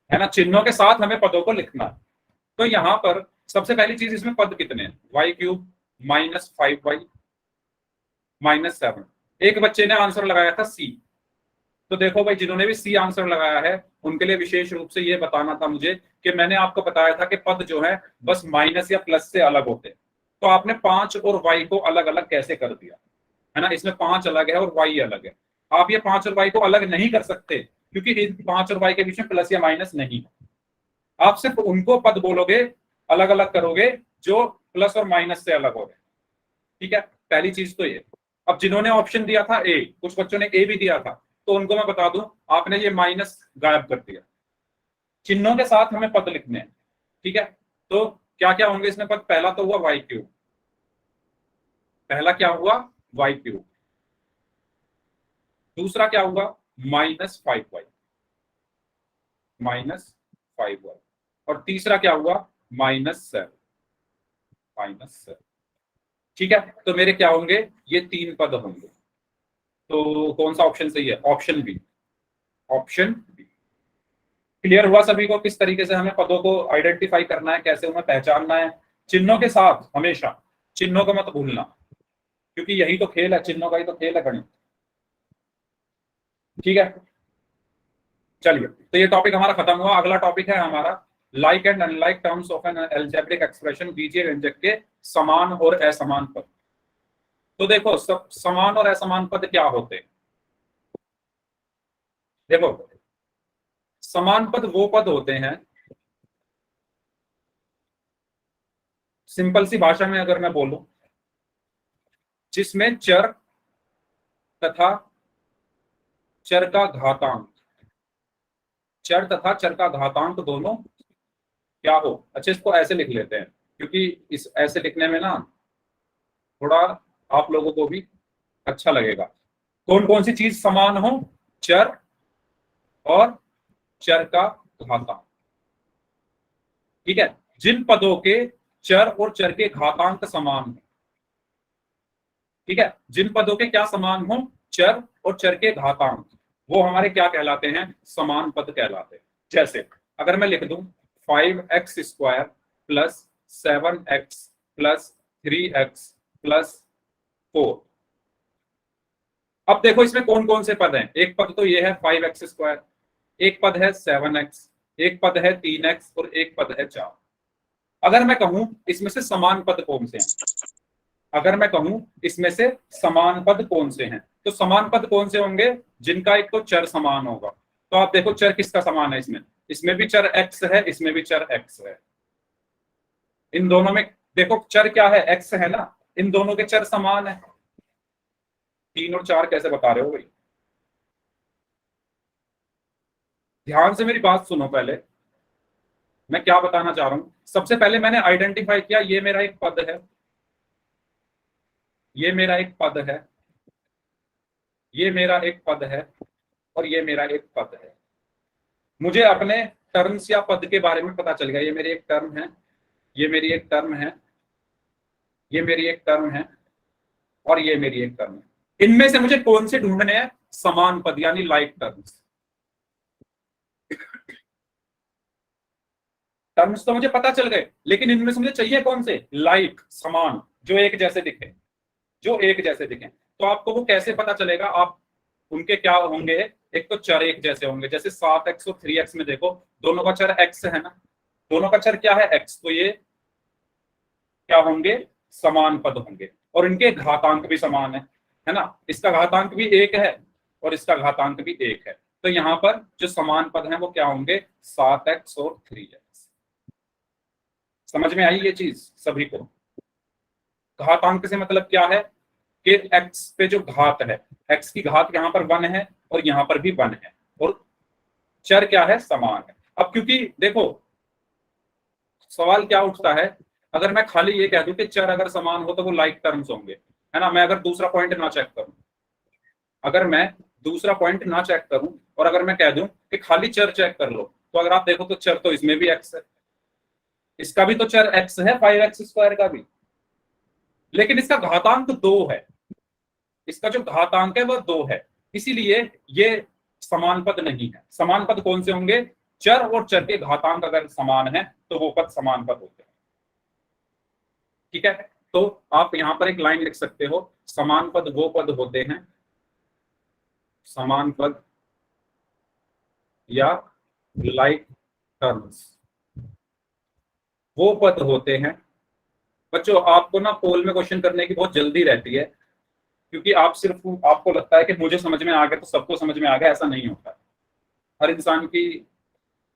है ना, चिन्हों के साथ हमें पदों को लिखना है। तो यहाँ पर सबसे पहली चीज, इसमें पद कितने हैं, y³ -5y -7। एक बच्चे ने आंसर लगाया था सी। तो देखो भाई, जिन्होंने भी सी आंसर लगाया है उनके लिए विशेष रूप से ये बताना था मुझे कि मैंने आपको बताया था कि पद जो है बस माइनस या प्लस से अलग होते हैं। तो आपने 5 और y को अलग अलग कैसे कर दिया, है ना। इसमें 5 अलग है और y अलग है। आप ये 5 और y को अलग नहीं कर सकते क्योंकि इन 5 और y के बीच में प्लस या माइनस नहीं है। आप सिर्फ उनको पद बोलोगे अलग अलग करोगे जो प्लस और माइनस से अलग हो रहे हैं। ठीक है, पहली चीज तो ये। अब जिन्होंने ऑप्शन दिया था ए, कुछ बच्चों ने ए भी दिया था, तो उनको मैं बता दूं, आपने ये माइनस गायब कर दिया। चिन्हों के साथ हमें पद लिखने हैं। ठीक है, तो क्या क्या होंगे इसमें पद? पहला तो हुआ वाई क्यूब, पहला क्या हुआ? Y cube. दूसरा क्या हुआ? -5y, -5y। और तीसरा क्या हुआ? -7। ठीक है, तो मेरे क्या होंगे? ये 3 पद होंगे। तो कौन सा ऑप्शन सही है? Option B, option B. Clear हुआ सभी को किस तरीके से हमें पदों को आइडेंटिफाई करना है, कैसे उन्हें पहचानना है? चिन्हों के साथ हमेशा, चिन्हों को मत भूलना, क्योंकि यही तो खेल है, चिन्हों का ही तो खेल है गणित। ठीक है, चलिए, तो ये टॉपिक हमारा खत्म हुआ। अगला टॉपिक है हमारा like and unlike terms of N algebraic expression, बीजीय व्यंजक के समान और असमान पद। तो देखो, सब समान और असमान पद क्या होते हैं? देखो, समान पद वो पद होते हैं, सिंपल सी भाषा में अगर मैं बोलूं, जिसमें चर तथा चर का घातांक, चर तथा चर का घातांक दोनों क्या हो। अच्छा, इसको ऐसे लिख लेते हैं, क्योंकि इस ऐसे लिखने में ना थोड़ा आप लोगों को भी अच्छा लगेगा। कौन कौन सी चीज समान हो? चर और चर का घातांक। ठीक है, जिन पदों के चर और चर के घातांक समान हो। ठीक है, जिन पदों के क्या समान हो? चर और चर के घातांक, वो हमारे क्या कहलाते हैं? समान पद कहलाते हैं। जैसे अगर मैं लिख दूं 5x² plus 7x plus 3x plus 4। अब देखो इसमें कौन कौन से पद हैं? एक पद तो ये है 5x², एक पद है 7x, एक पद है 3x और एक पद है 4। अगर मैं कहूं इसमें से समान पद कौन से हैं, अगर मैं कहूं इसमें से समान पद कौन से हैं, तो समान पद कौन से होंगे? जिनका एक तो चर समान होगा। तो आप देखो चर किसका समान है? इसमें, इसमें भी चर x है, इसमें भी चर x है। इन दोनों में देखो चर क्या है? x है ना, इन दोनों के चर समान है। 3 और 4 कैसे बता रहे हो भाई? ध्यान से मेरी बात सुनो। पहले मैं क्या बताना चाह रहा हूं, सबसे पहले मैंने आइडेंटिफाई किया, ये मेरा एक पद है, ये मेरा एक पद है, ये मेरा एक पद है, और ये मेरा एक पद है। मुझे अपने टर्म्स या पद के बारे में पता चल गया। ये मेरी एक टर्म है, ये मेरी एक टर्म है, ये मेरी एक टर्म है, और ये मेरी एक टर्म है। इनमें से मुझे कौन से ढूंढने हैं? समान पद, यानी लाइक टर्म्स। टर्म्स तो मुझे पता चल गए, लेकिन इनमें से मुझे चाहिए कौन से? लाइक, समान, जो एक जैसे दिखे, जो एक जैसे दिखे। तो आपको वो कैसे पता चलेगा? आप उनके क्या होंगे? एक तो चर एक जैसे होंगे, जैसे 7x और 3x में देखो, दोनों का चर x है ना, दोनों का चर क्या है? x। तो ये क्या होंगे? समान पद होंगे, और इनके घातांक भी समान है ना। इसका घातांक भी 1 है और इसका घातांक भी 1 है। तो यहाँ पर जो समान पद हैं वो क्या होंगे? 7x और 3x। समझ में आई ये चीज सभी को? घातांक से मतलब क्या है कि x पे जो घात है, x की घात यहाँ पर 1 है और यहाँ पर भी 1 है, और चर क्या है? समान है। अब क्योंकि देखो सवाल क्या उठता है, अगर मैं खाली ये कह दूं कि चर अगर समान हो तो वो लाइक टर्म्स होंगे, है ना। मैं अगर दूसरा पॉइंट ना चेक करूं, अगर मैं दूसरा पॉइंट ना चेक करूं और अगर मैं कह दूं कि खाली चर चेक कर लो, तो अगर आप देखो तो चर तो इसमें भी x है, इसका भी तो चर x है, 5x² का भी, लेकिन इसका घातांक 2 है, इसका जो घातांक है वह 2 है, इसीलिए ये समान पद नहीं है। समान पद कौन से होंगे? चर और चर के घातांक अगर समान है तो वो पद समान पद होते हैं। ठीक है, तो आप यहां पर एक लाइन लिख सकते हो, समान पद वो पद होते हैं, समान पद या लाइक टर्म्स वो पद होते हैं। बच्चों आपको ना पोल में क्वेश्चन करने की बहुत जल्दी रहती है, क्योंकि आप सिर्फ आपको लगता है कि मुझे समझ में आ गया तो सबको समझ में आ गया, ऐसा नहीं होता। हर इंसान की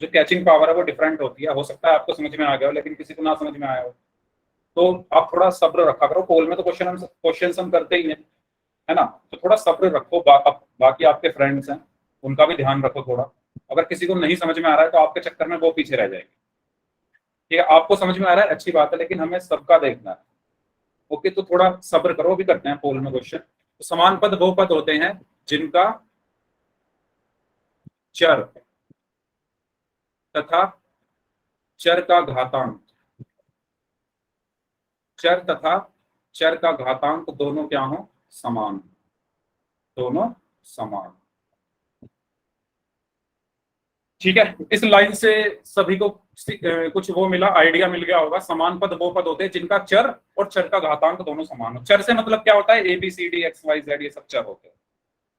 जो कैचिंग पावर है वो डिफरेंट होती है। हो सकता है आपको समझ में आ गया हो लेकिन किसी को ना समझ में आया हो, तो आप थोड़ा सब्र रखा करो। पोल में तो क्वेश्चन हम करते ही हैं, है ना, तो थोड़ा सब्र रखो। बाकी आपके फ्रेंड्स हैं उनका भी ध्यान रखो थोड़ा। अगर किसी को नहीं समझ में आ रहा है तो आपके चक्कर में वो पीछे रह जाएंगे। ठीक है, आपको समझ में आ रहा है अच्छी बात है, लेकिन हमें सबका देखना है। ओके, तो थोड़ा सब्र करो, भी करते हैं पोल में क्वेश्चन। तो समान पद वो पद होते हैं जिनका चर तथा चर का घातांक, चर तथा चर का घातांक दोनों क्या हो, समान, दोनों समान। ठीक है, इस लाइन से सभी को कुछ वो मिला, आइडिया मिल गया होगा। समान पद वो पद होते हैं जिनका चर और चर का घातांक दोनों समान हो। चर से मतलब क्या होता है, a b c d x y z, ये सब चर होते हैं।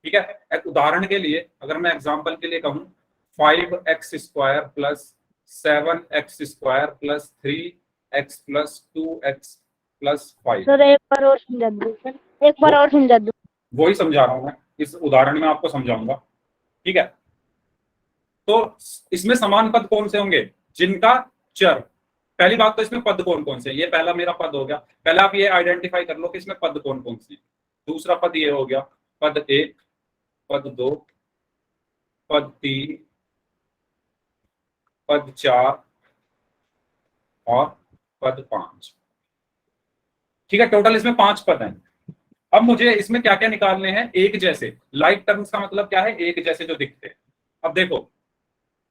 ठीक है, एक उदाहरण के लिए अगर मैं एग्जांपल के लिए कहूं 5x² plus 7x² plus 3x plus 2x plus 5। Sir एक बार और समझा दो सर, एक बार और समझा दो। वही समझा रहा हूं मैं, इस उदाहरण में आपको समझाऊंगा। ठीक है, तो इसमें समान पद कौन से होंगे, जिनका चर। पहली बात तो इसमें पद कौन कौन से, ये पहला मेरा पद हो गया। पहले आप ये आइडेंटिफाई कर लो कि इसमें पद कौन कौन से। दूसरा पद ये हो गया, पद 1, पद 2, पद 3, पद 4 और पद 5। ठीक है, टोटल इसमें 5 पद हैं। अब मुझे इसमें क्या क्या निकालने हैं, एक जैसे। लाइक टर्म्स का मतलब क्या है, एक जैसे जो दिखते हैं। अब देखो,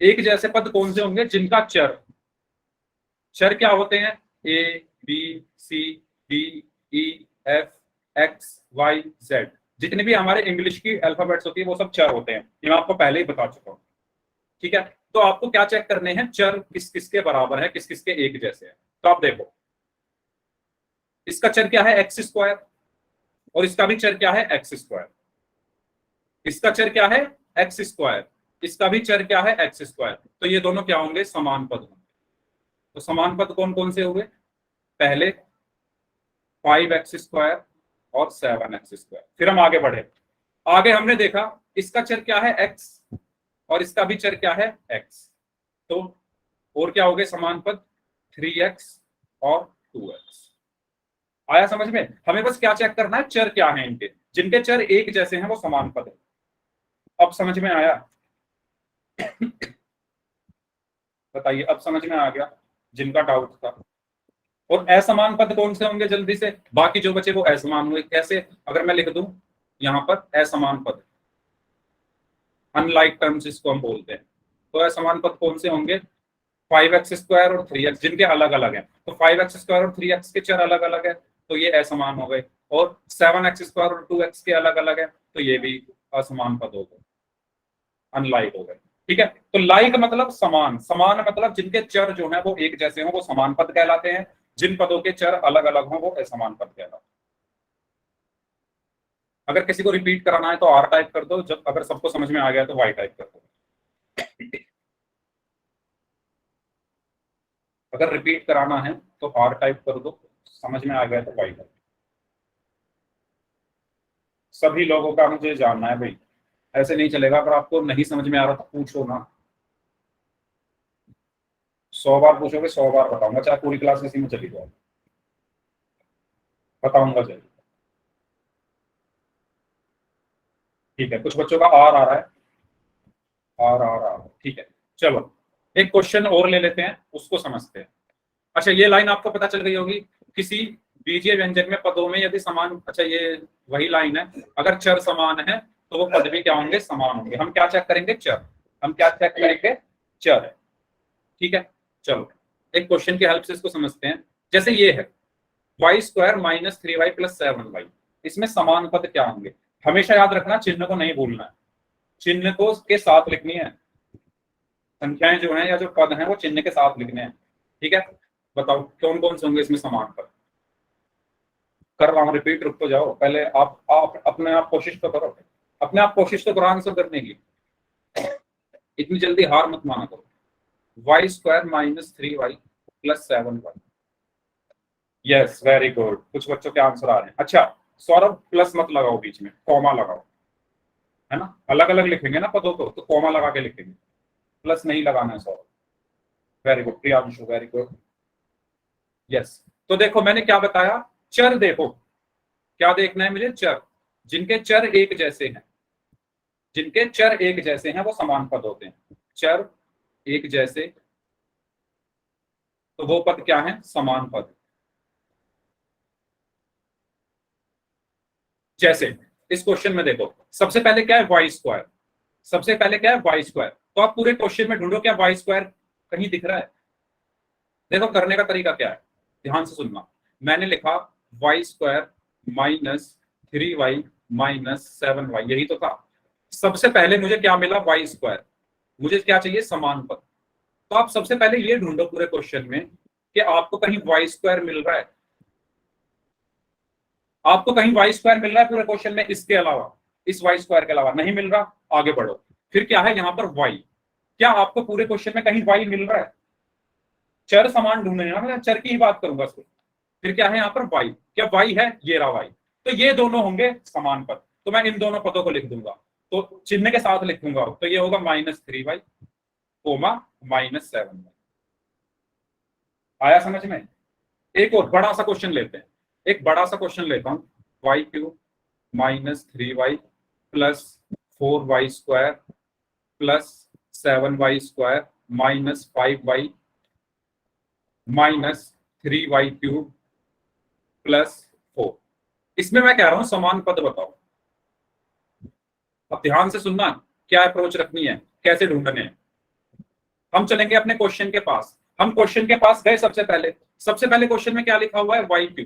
एक जैसे पद कौन से होंगे, जिनका चर, चर क्या होते हैं, a b c d e f x y z, जितने भी हमारे इंग्लिश की अल्फाबेट्स होती है वो सब चर होते हैं। ये मैं आपको पहले ही बता चुका हूं। ठीक है, तो आपको क्या चेक करने हैं, चर किस किस के बराबर है, किस किस के एक जैसे हैं। तो आप देखो, इसका चर क्या है, x², और इसका भी चर क्या है, x²। इसका चर क्या है, x², इसका भी चर क्या है, x²। तो ये दोनों क्या होंगे, समान पद होंगे। तो समान पद कौन कौन से हुए, पहले 5x² और 7x²। फिर हम आगे बढ़े, आगे हमने देखा इसका चर क्या है, x, और इसका भी चर क्या है, x। तो और क्या हो गए समान पद, 3x और 2x। आया समझ में। हमें बस क्या चेक करना है, चर क्या है इनके, जिनके चर एक जैसे हैं वो समान पद है। अब समझ में आया, बताइए, अब समझ में आ गया जिनका डाउट था। और असमान पद कौन से होंगे, जल्दी से, बाकी जो बचे वो असमान हुए। कैसे, अगर मैं लिख दूं यहां पर असमान पद, अनलाइक टर्म्स इसको हम बोलते हैं। तो असमान पद कौन से होंगे, 5x² और 3x, जिनके अलग अलग हैं। तो 5x² और 3x के चर अलग अलग है, तो ये असमान हो गए। और 7x² और 2x के अलग अलग है, तो ये भी असमान पद हो गए, अनलाइक हो गए। ठीक है, तो लाइक मतलब समान, समान मतलब जिनके चर जो है वो एक जैसे हो वो समान पद कहलाते हैं, जिन पदों के चर अलग अलग हो वो असमान पद कहलाते हैं। अगर किसी को रिपीट कराना है तो R टाइप कर दो, जब अगर सबको समझ में आ गया तो Y टाइप कर दो। अगर रिपीट कराना है तो R टाइप कर दो, समझ में आ गया तो Y टाइप। सभी लोगों का मुझे जानना है भाई, ऐसे नहीं चलेगा। अगर आपको नहीं समझ में आ रहा तो पूछो ना, 100 बार पूछोगे 100 बार बताऊंगा, चाहे पूरी क्लास इसी में चली जाए, बताऊंगा जरूर। ठीक है, कुछ बच्चों का आर आ रहा है, आर ठीक है। चलो एक क्वेश्चन और ले लेते हैं, उसको समझते हैं। अच्छा, ये लाइन आपको पता चल गई होगी, किसी बीजीय व्यंजन में पदों में यदि समान, अच्छा ये वही लाइन है, अगर चर समान है तो वो पद भी क्या होंगे, समान होंगे। हम क्या चेक करेंगे, चर। हम क्या चेक करेंगे, चर। ठीक है, चलो एक क्वेश्चन की हेल्प से इसको समझते हैं। जैसे ये है y² minus 3y plus 7y, इसमें समान पद क्या होंगे। हमेशा याद रखना, चिन्ह को नहीं भूलना है, चिन्ह को के साथ लिखनी है। संख्याएं जो हैं या जो पद हैं वो चिन्ह के साथ लिखने हैं। ठीक है, बताओ कौन कौन से होंगे इसमें समान पद। कर रहा हूं रिपीट, रुक तो जाओ पहले, आप अपने आप कोशिश तो करो, अपने आप कोशिश तो करो आंसर करने की, इतनी जल्दी हार मत माना करो। y² minus 3y plus 7y, yes very good, कुछ बच्चों के आंसर आ रहे हैं। अच्छा सौरभ, प्लस मत लगाओ बीच में, कॉमा लगाओ, है ना, अलग अलग लिखेंगे ना पदों को तो कॉमा लगा के लिखेंगे। प्लस नहीं लगाना है solve. Very good Priyanshu, very good. Yes, तो देखो मैंने क्या बताया, चर देखो, क्या देखना है मुझे, चर जिनके चर एक जैसे हैं, जिनके चर एक जैसे हैं वो समान पद होते हैं। चर एक जैसे, तो वो पद क्या है, समान पद। जैसे इस क्वेश्चन में देखो, सबसे पहले क्या है, वाई स्क्वायर, सबसे पहले क्या है, वाई स्क्वायर। तो आप पूरे क्वेश्चन में ढूंढो क्या वाई स्क्वायर कहीं दिख रहा है। देखो करने का तरीका क्या है, ध्यान से सुनना। मैंने लिखा Y square minus 3y minus 7y, यही तो था। सबसे पहले मुझे क्या मिला, वाई स्क्वायर, मुझे क्या चाहिए, समान पद। तो आप सबसे पहले ये ढूंढो पूरे क्वेश्चन में कि आपको कहीं वाई स्क्वायर मिल रहा है, आपको कहीं वाई स्क्वायर मिल रहा है पूरे क्वेश्चन में, इसके अलावा, इस वाई स्क्वायर के अलावा नहीं मिल रहा, आगे बढ़ो। फिर क्या है यहाँ पर वाई, क्या आपको पूरे क्वेश्चन में कहीं वाई मिल रहा है, चर समान ढूंढने ना, मैं चर की ही बात करूंगा सिर्फ। फिर क्या है यहाँ पर वाई, क्या वाई है, ये रहा वाई, तो ये दोनों होंगे समान पद। तो मैं इन दोनों पदों को लिख दूंगा, तो चिन्ह के साथ लिखूंगा, तो ये होगा -3y कोमा -7y। आया समझ में। एक और बड़ा सा क्वेश्चन लेते हैं, एक बड़ा सा क्वेश्चन लेता हूं, y³ -3y plus 4y square plus 7y² minus 5y minus 3y³ plus 4। इसमें मैं कह रहा हूं समान पद बताओ। अब ध्यान से सुनना, क्या अप्रोच रखनी है, कैसे ढूंढने हैं। हम चलेंगे अपने क्वेश्चन के पास, हम क्वेश्चन के पास गए, सबसे पहले क्वेश्चन में क्या लिखा हुआ है, y³।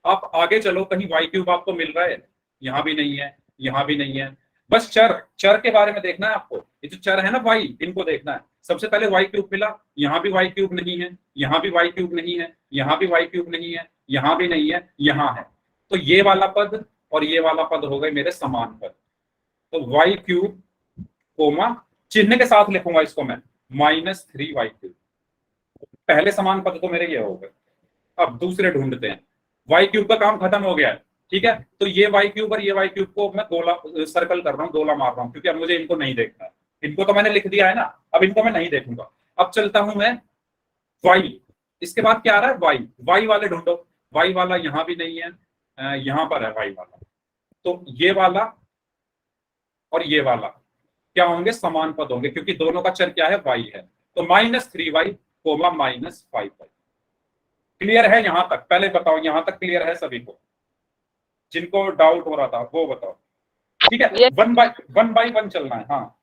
आप आगे चलो, कहीं y³ आपको मिल रहा है, यहां भी नहीं है, यहां भी नहीं है। बस चर के बारे में देखना है आपको, ये जो चर है ना y, इनको देखना है। सबसे पहले y³ मिला, यहां भी y³ नहीं है, यहां भी y³ नहीं है, यहां भी y³ नहीं है, यहां भी नहीं है, यहां है। तो ये वाला पद और ये वाला पद हो गए मेरे समान पद। तो y³ कोमा चिन्ह के साथ लिखूंगा इसको मैं, -3y³। पहले समान पद तो मेरे ये हो गए। अब दूसरे ढूंढते हैं, y³ का काम खत्म हो गया है, ठीक है। तो ये y³ और ये y³ को मैं गोला सर्कल कर रहा हूँ, गोला मार रहा हूँ, क्योंकि अब मुझे इनको नहीं देखना है। इनको तो मैंने लिख दिया है ना, अब इनको मैं नहीं देखूंगा। अब चलता हूं मैं y, इसके बाद क्या आ रहा है, y वाले ढूंढो। y वाला यहां भी नहीं है, यहां पर है y वाला। तो ये वाला और ये वाला क्या होंगे, समान पद होंगे, क्योंकि दोनों का चर क्या है, y है। तो -3y कोमा -5y। क्लियर है यहां तक, पहले बताओ यहां तक क्लियर है सभी को, जिनको डाउट हो रहा था वो बताओ। ठीक है, 1 बाई 1 चलना है, हाँ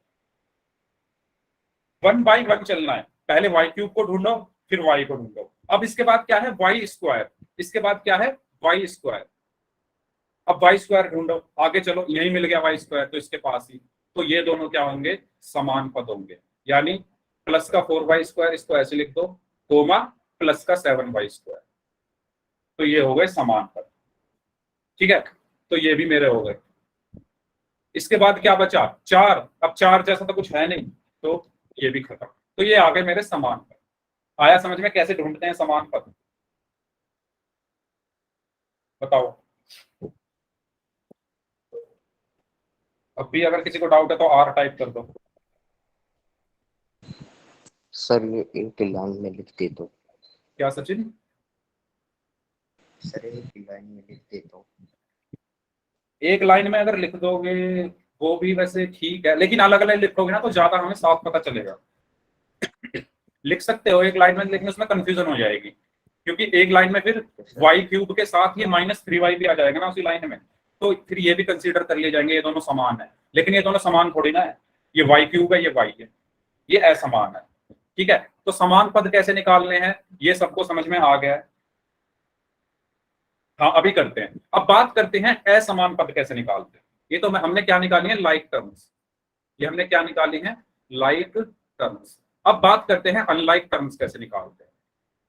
1 बाई 1 चलना है। पहले y³ को ढूंढो, फिर y को ढूंढो। अब इसके बाद क्या है, y², इसके बाद क्या है, y²। अब y² ढूंढो, आगे चलो, यही मिल गया y², तो इसके पास ही। तो ये दोनों क्या होंगे, समान पद होंगे, यानी प्लस का 4y², इसको ऐसे लिख दो, कोमा प्लस का 7y²। तो ये हो गए समान पद, ठीक है। तो ये भी मेरे हो गए। इसके बाद क्या बचा, 4। अब 4 जैसा तो कुछ है नहीं, तो ये भी खत्म। तो ये आ गए मेरे समान पद। आया समझ में कैसे ढूंढते हैं समान पद, बताओ। अब भी अगर किसी को डाउट है तो R टाइप कर दो। सर ये एक लाइन में लिख दे दो। क्या सचिन, सर एक लाइन में लिख दे दो। एक लाइन में अगर लिख दोगे वो भी वैसे ठीक है, लेकिन अलग अलग लिखोगे ना तो ज्यादा हमें साफ पता चलेगा। लिख सकते हो एक लाइन में, लेकिन उसमें कंफ्यूजन हो जाएगी, क्योंकि एक लाइन में फिर y³ के साथ ये -3y भी आ जाएगा ना उसी लाइन में, तो फिर ये भी कंसीडर कर लिए जाएंगे, ये दोनों समान है। लेकिन ये दोनों समान थोड़ी ना है, ये y³ है, ये y है, ये असमान है, ठीक है। तो समान पद कैसे निकालने हैं, ये सबको समझ में आ गया है। हाँ अभी करते हैं, अब बात करते हैं असमान पद कैसे निकालते हैं। ये तो हमने क्या निकाली है, लाइक टर्म्स, ये हमने क्या निकाली है, लाइक टर्म्स। अब बात करते हैं अनलाइक टर्म्स कैसे निकालते हैं।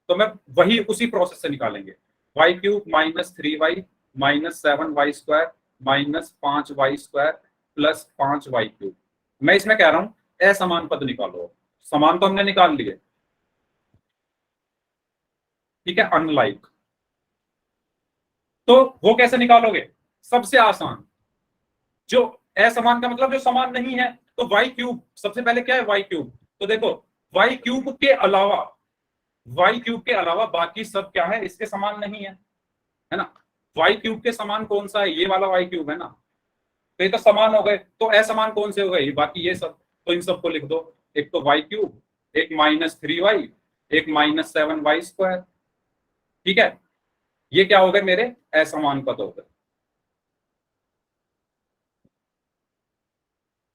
तो मैं वही उसी प्रोसेस से निकालेंगे, y³ -3y minus 7y² minus 5y² plus 5y³। मैं इसमें कह रहा हूं असमान पद निकालो, समान तो हमने निकाल लिए, ठीक है, अनलाइक। तो वो कैसे निकालोगे, सबसे आसान, जो असमान का मतलब जो समान नहीं है, तो y³ सबसे पहले क्या है, y³ तो देखो वाई क्यूब के अलावा बाकी सब क्या है, इसके समान नहीं है ना। वाई क्यूब के समान कौन सा है, ये वाला वाई क्यूब है ना, तो ये तो समान हो गए। तो असमान कौन से हो गए, बाकी ये सब। तो इन सबको लिख दो, एक तो वाई क्यूब, एक -3y, एक -7y²। ठीक है, ये क्या हो गए मेरे असमान पद हो गए।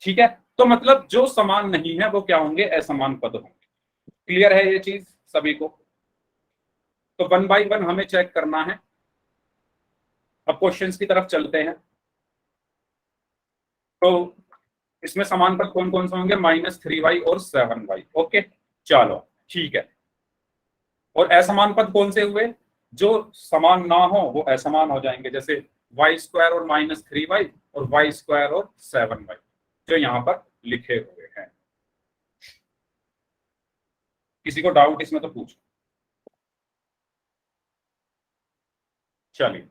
ठीक है, तो मतलब जो समान नहीं है वो क्या होंगे, असमान पद होंगे। क्लियर है ये चीज सभी को। तो 1 बाई 1 हमें चेक करना है। अब क्वेश्चंस की तरफ चलते हैं। तो इसमें समान पद कौन कौन से होंगे, -3y और 7y। ओके चलो ठीक है। और असमान पद कौन से हुए, जो समान ना हो वो असमान हो जाएंगे, जैसे y² और -3y और y² और 7y, जो यहाँ पर लिखे हुए हैं। किसी को डाउट इसमें तो पूछो। चलिए,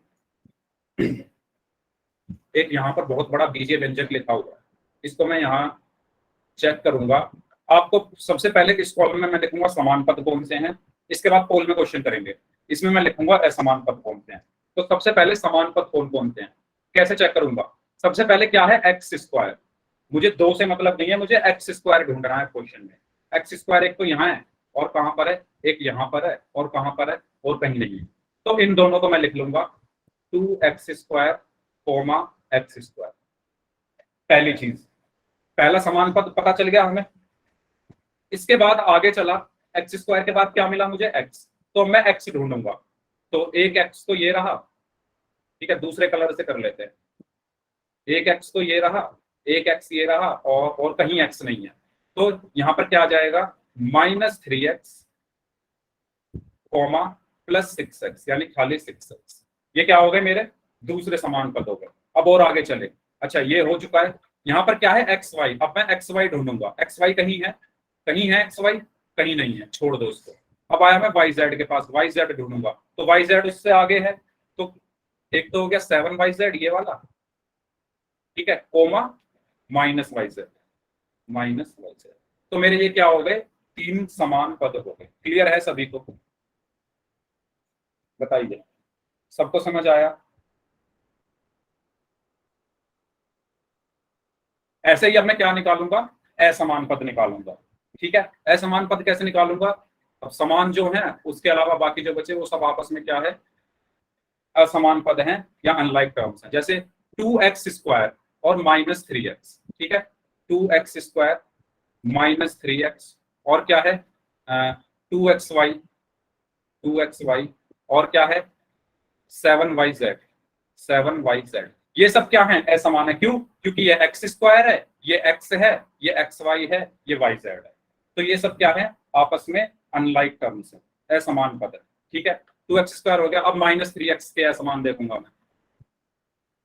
एक यहाँ पर बहुत बड़ा बीजीय व्यंजक लिखा हुआ है, इसको मैं यहाँ चेक करूंगा। आपको सबसे पहले इस कॉलम में मैं लिखूंगा समान पद कौन से हैं, इसके बाद पोल में क्वेश्चन करेंगे। इसमें मैं लिखूंगा असमान पद कौन से हैं। तो सबसे पहले समान पद कौन कौन से हैं, कैसे चेक करूंगा। सबसे पहले क्या है, x²। मुझे 2 से मतलब नहीं है, मुझे x² ढूंढना है क्वेश्चन में। x² एक तो यहाँ है और कहां पर है, एक यहाँ पर है और कहां पर है, और कहीं नहीं है। तो इन दोनों को मैं लिख लूंगा 2x², x²। पहली चीज, पहला समान पद पता चल गया हमें। इसके बाद आगे चला, x² के बाद क्या मिला मुझे, x। तो मैं x ढूंढूंगा। तो एक x तो ये रहा, ठीक है, दूसरे कलर से कर लेते हैं। एक x तो ये रहा, एक x ये रहा, और कहीं x नहीं है। तो यहाँ पर क्या आ जाएगा, -3x, +6x, यानी खाली 6x। ये क्या हो गए मेरे दूसरे समान पद हो गए। अब और आगे चले। अच्छा ये हो चुका है। यहाँ पर क्या है, xy। अब मैं xy ढूंढूंगा। xy कहीं है, कहीं है xy, कहीं नहीं है, छोड़ दो उसको। अब आया मैं yz के पास, yz ढूंढूंगा। तो yz उससे आगे है। तो एक तो हो गया 7yz ये वाला, ठीक है, कोमा -yz, -yz। तो मेरे ये क्या हो गए, 3 समान पद हो गए। क्लियर है सभी को, बताइए सबको समझ आया। ऐसे ही अब मैं क्या निकालूंगा, असमान पद निकालूंगा। ठीक है, असमान पद कैसे निकालूंगा, अब समान जो है उसके अलावा बाकी जो बचे वो सब आपस में क्या है, असमान पद हैं या अनलाइक टर्म्स हैं। जैसे 2x² और -3x, ठीक है, 2x² -3x, और क्या है 2xy, 2xy, और क्या है 7yz, 7yz। ये सब क्या है, असमान है। क्यों, क्योंकि ये x² है, ये x है, ये xy है, ये yz है। तो ये सब क्या है, आपस में अनलाइक टर्म्स है, असमान पद है। ठीक है, 2x² हो गया। अब -3x के असमान देखूंगा मैं,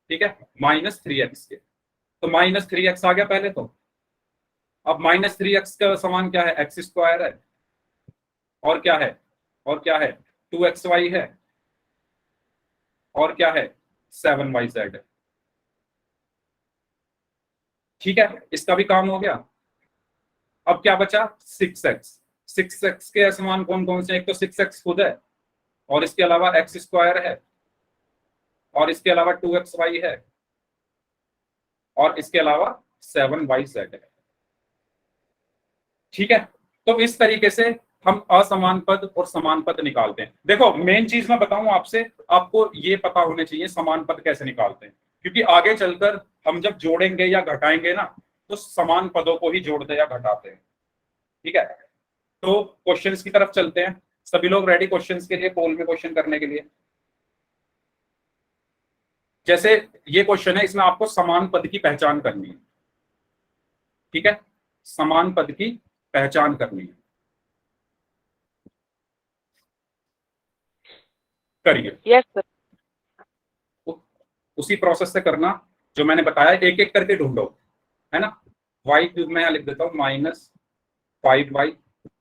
ठीक है, -3x के। तो -3x आ गया पहले तो। अब -3x का समान क्या है, x² है, और क्या है, और क्या है 2xy है, और क्या है 7yz है। ठीक है, इसका भी काम हो गया। अब क्या बचा, 6x। 6x के असमान कौन कौन से, एक तो 6x खुद है, और इसके अलावा x² है, और इसके अलावा 2xy है, और इसके अलावा 7yz है। ठीक है, तो इस तरीके से हम असमान पद और समान पद निकालते हैं। देखो मेन चीज मैं बताऊं आपसे, आपको ये पता होने चाहिए समान पद कैसे निकालते हैं, क्योंकि आगे चलकर हम जब जोड़ेंगे या घटाएंगे ना, तो समान पदों को ही जोड़ते या घटाते हैं। ठीक है, तो क्वेश्चंस की तरफ चलते हैं। सभी लोग रेडी क्वेश्चंस के लिए, पोल में क्वेश्चन करने के लिए। जैसे ये क्वेश्चन है, इसमें आपको समान पद की पहचान करनी है। ठीक है, समान पद की पहचान करनी है, करिए। Yes sir. उसी प्रोसेस से करना जो मैंने बताया, एक एक करके ढूंढो, है ना। y³ में यहां लिख देता हूं, -5y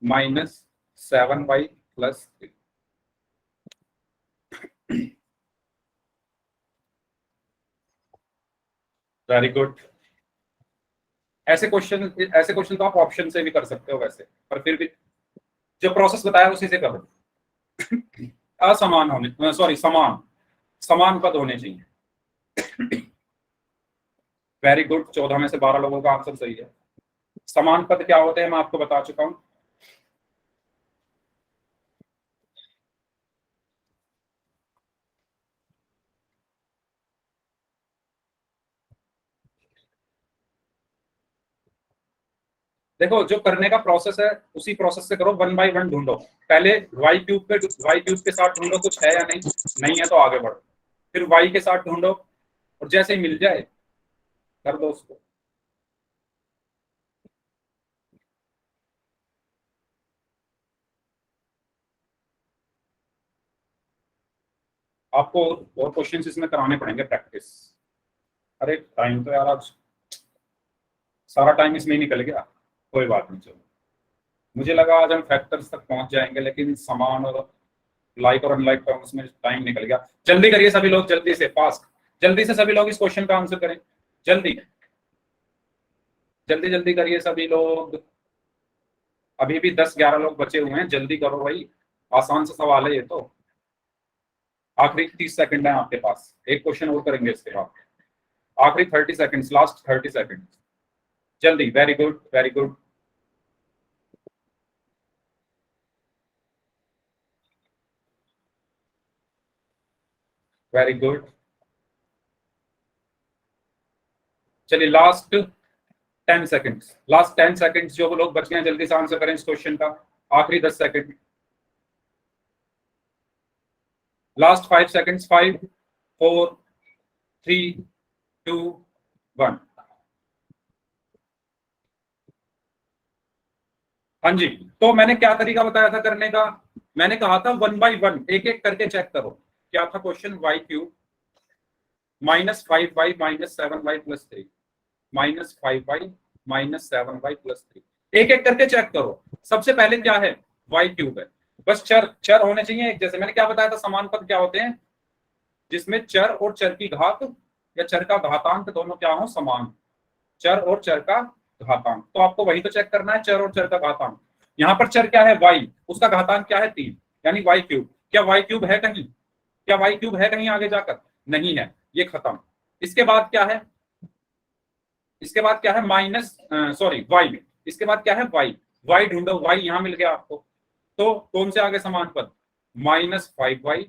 -7y +3। Very good. ऐसे क्वेश्चन तो आप ऑप्शन से भी कर सकते हो वैसे, पर फिर भी जो प्रोसेस बताया उसी से करो। असमान होने, सॉरी, समान, समान पद होने चाहिए। वेरी गुड, 14 में से 12 लोगों का आंसर सही है। समान पद क्या होते हैं मैं आपको बता चुका हूं। देखो, जो करने का प्रोसेस है उसी प्रोसेस से करो, 1 बाय 1 ढूंढो। पहले वाई क्यूब के साथ ढूंढो कुछ है या नहीं, नहीं है तो आगे बढ़ो। फिर वाई के साथ ढूंढो, और जैसे ही मिल जाए कर दो उसको। आपको और क्वेश्चंस इसमें कराने पड़ेंगे प्रैक्टिस। अरे टाइम तो यार आज सारा टाइम इसमें ही निकल गया। कोई बात नहीं, चलो। मुझे लगा आज हम फैक्टर्स तक पहुंच जाएंगे, लेकिन समान और लाइक और अनलाइक टर्म्स में टाइम निकल गया। जल्दी करिए सभी लोग, जल्दी से, फास्ट, जल्दी से सभी लोग इस क्वेश्चन का आंसर करें। जल्दी जल्दी जल्दी करिए सभी लोग। अभी भी 10-11 लोग बचे हुए हैं, जल्दी करो भाई, आसान सा सवाल है ये तो। आखिरी 30 सेकंड है आपके पास, एक क्वेश्चन और करेंगे इसके बाद। आखिरी 30 सेकंड्स, लास्ट 30 सेकंड, जल्दी। Very good, very good. Very good. चलिए लास्ट 10 सेकंड्स, लास्ट 10 सेकंड्स, जो लोग बच गए हैं जल्दी से आंसर करें इस क्वेश्चन का। आखिरी 10 सेकंड, लास्ट 5 सेकंड्स, 5, 4, 3, 2, 1। हाँ जी, तो मैंने क्या तरीका बताया था करने का? मैंने कहा था 1 बाय 1 एक एक करके चेक करो। क्या था question? Y cube -5y -7y+3, -5y -7y+3। एक एक करके चेक करो। सबसे पहले क्या है? वाई क्यूब है। बस चर चर होने चाहिए एक जैसे। मैंने क्या बताया था? समान पद क्या होते हैं? जिसमें चर और चर की घात या चर का घातांक दोनों क्या हो? समान। चर और चर का घातांक, तो आपको वही तो चेक करना है, चर और चर का घातांक। यहाँ पर चर क्या है? y, उसका घातांक क्या है? 3, यानी वाई क्यूब। क्या वाई क्यूब है कहीं? क्या वाई क्यूब है कहीं आगे जाकर? नहीं है, ये खत्म। इसके बाद क्या है? इसके बाद क्या है? Minus, sorry, y. इसके बाद क्या है? वाई। वाई ढूंढो, वाई यहां मिल गया आपको। तो कौन से आगे समान पद? -5y,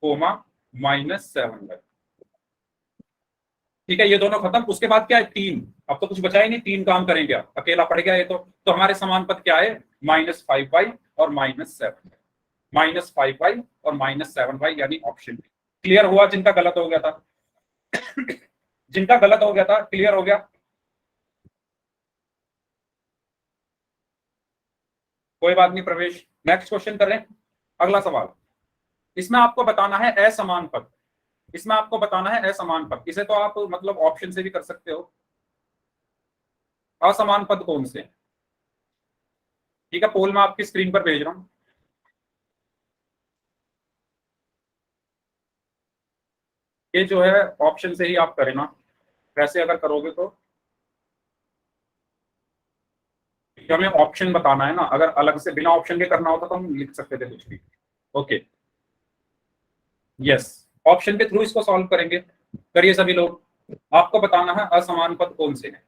coma -7y। ठीक है, ये दोनों खत्म। उसके बाद क्या है? 3। अब तो कुछ बचा ही नहीं, 3 काम करेंगे, आप अकेला पड़ गया ये तो हमारे समान पद क्या है? -5y और -7y। -5y और -7y, यानी ऑप्शन बी। क्लियर हुआ जिनका गलत हो गया था? जिनका गलत हो गया था, क्लियर हो गया? कोई बात नहीं प्रवेश, नेक्स्ट क्वेश्चन करें। अगला सवाल, इसमें आपको बताना है असमान पद। इसमें आपको बताना है असमान पद। इसे तो आप मतलब ऑप्शन से भी कर सकते हो। असमान पद कौन से? ठीक है, पोल मैं आपकी स्क्रीन पर भेज रहा हूं। ये जो है ऑप्शन से ही आप करें ना, वैसे अगर करोगे तो। हमें ऑप्शन बताना है ना, अगर अलग से बिना ऑप्शन के करना होता तो हम लिख सकते थे कुछ भी। ओके, यस, ऑप्शन के थ्रू इसको सॉल्व करेंगे। करिए सभी लोग। आपको बताना है असमान पद कौन से हैं।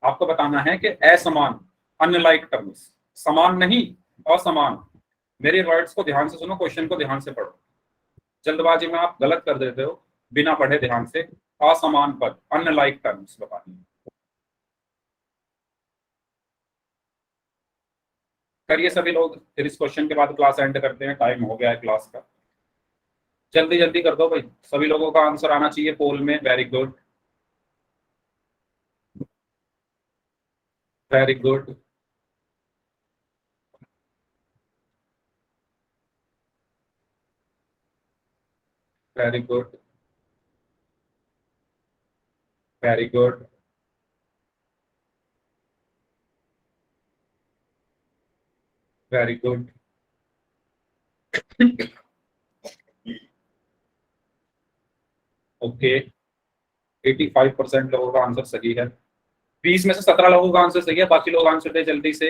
आपको बताना है कि असमान, अनलाइक टर्म्स, समान नहीं, असमान। मेरे वर्ड्स को ध्यान से सुनो, क्वेश्चन को ध्यान से पढ़ो। जल्दबाजी में आप गलत कर देते हो, बिना पढ़े ध्यान से। असमान पद, अनलाइक टर्म्स बतानी है। करिए सभी लोग, फिर इस क्वेश्चन के बाद क्लास एंड करते हैं, टाइम हो गया है क्लास का। जल्दी जल्दी कर दो भाई, सभी लोगों का आंसर आना चाहिए पोल में। Very good, very good, very good, very good, very good. Okay, 85% लोगों का आंसर सही है। 20 में से 17 लोगों का आंसर सही है, बाकी लोग आंसर दे जल्दी से।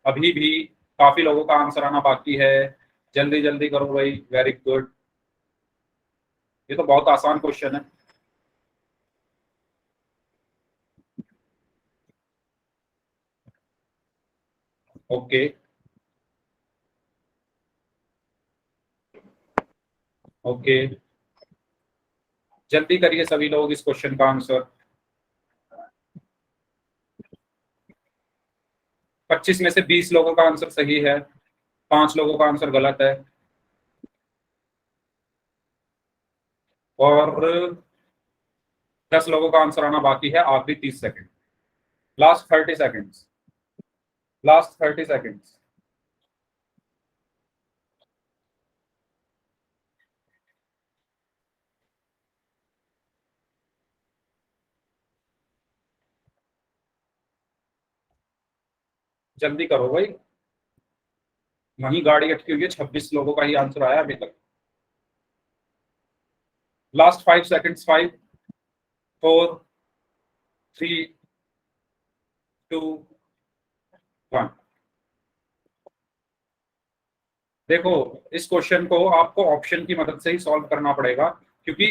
अभी भी काफी लोगों का आंसर आना बाकी है, जल्दी जल्दी करो भाई। वेरी गुड, ये तो बहुत आसान क्वेश्चन है। ओके ओके, जल्दी करिए सभी लोग इस क्वेश्चन का आंसर। 25 में से 20 लोगों का आंसर सही है, 5 लोगों का आंसर गलत है, और 10 लोगों का आंसर आना बाकी है। आखिरी 30 second, last 30 seconds, last 30 seconds. जल्दी करो भाई, वहीं गाड़ी अटकी हुई है। 26 लोगों का ही आंसर आया अभी तक। Last 5 seconds, 5 4 3 2 1। देखो, इस क्वेश्चन को आपको ऑप्शन की मदद से ही सॉल्व करना पड़ेगा, क्योंकि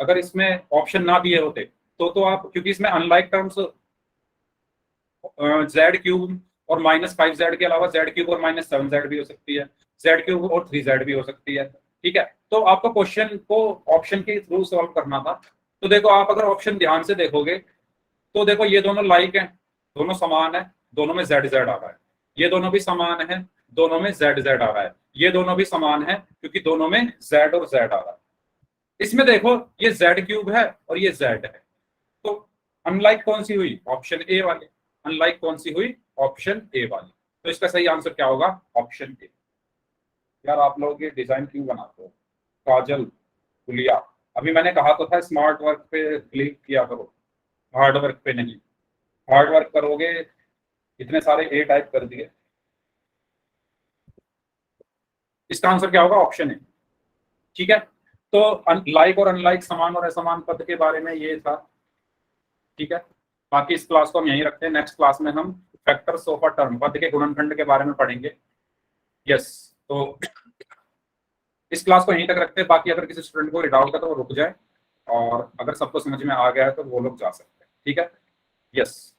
अगर इसमें ऑप्शन ना दिए होते तो आप, क्योंकि इसमें अनलाइक टर्म्स Z³ और -5Z के अलावा Z³ और -7Z भी हो सकती है, Z³ और 3Z भी हो सकती है। ठीक है, तो आपको क्वेश्चन को ऑप्शन के थ्रू सॉल्व करना था। तो देखो, आप अगर ऑप्शन ध्यान से देखोगे तो देखो, ये दोनों लाइक हैं, दोनों समान है, दोनों में ZZ आ रहा है। ये दोनों भी समान है, दोनों में ZZ आ रहा है। ये दोनों भी समान है क्योंकि दोनों में Z और Z आ रहा है। इसमें देखो, ये Z³ है और ये Z है, तो अनलाइक कौन सी हुई? ऑप्शन ए वाली। अनलाइक कौन सी हुई? ऑप्शन ए वाली। तो इसका सही आंसर क्या होगा? Option A. यार आप लोग ये डिजाइन क्यों बनाते हो? काजल गुलिया, अभी मैंने कहा तो था स्मार्ट वर्क पे क्लिक किया करो, हार्ड वर्क पे नहीं। हार्ड वर्क करोगे, इतने सारे ए टाइप कर दिए। इसका आंसर क्या होगा? Option A. ठीक है, तो लाइक और अनलाइक, समान और असमान पद के बारे में ये था। ठीक है, बाकी इस क्लास को हम यहीं रखते हैं। नेक्स्ट क्लास में हम फैक्टर्स ऑफ अ टर्म, पद के गुणनखंड के बारे में पढ़ेंगे। यस, तो इस क्लास को यहीं तक रखते हैं। बाकी अगर किसी स्टूडेंट को डाउट है तो वो रुक जाए, और अगर सबको समझ में आ गया है तो वो लोग जा सकते हैं। ठीक है, यस।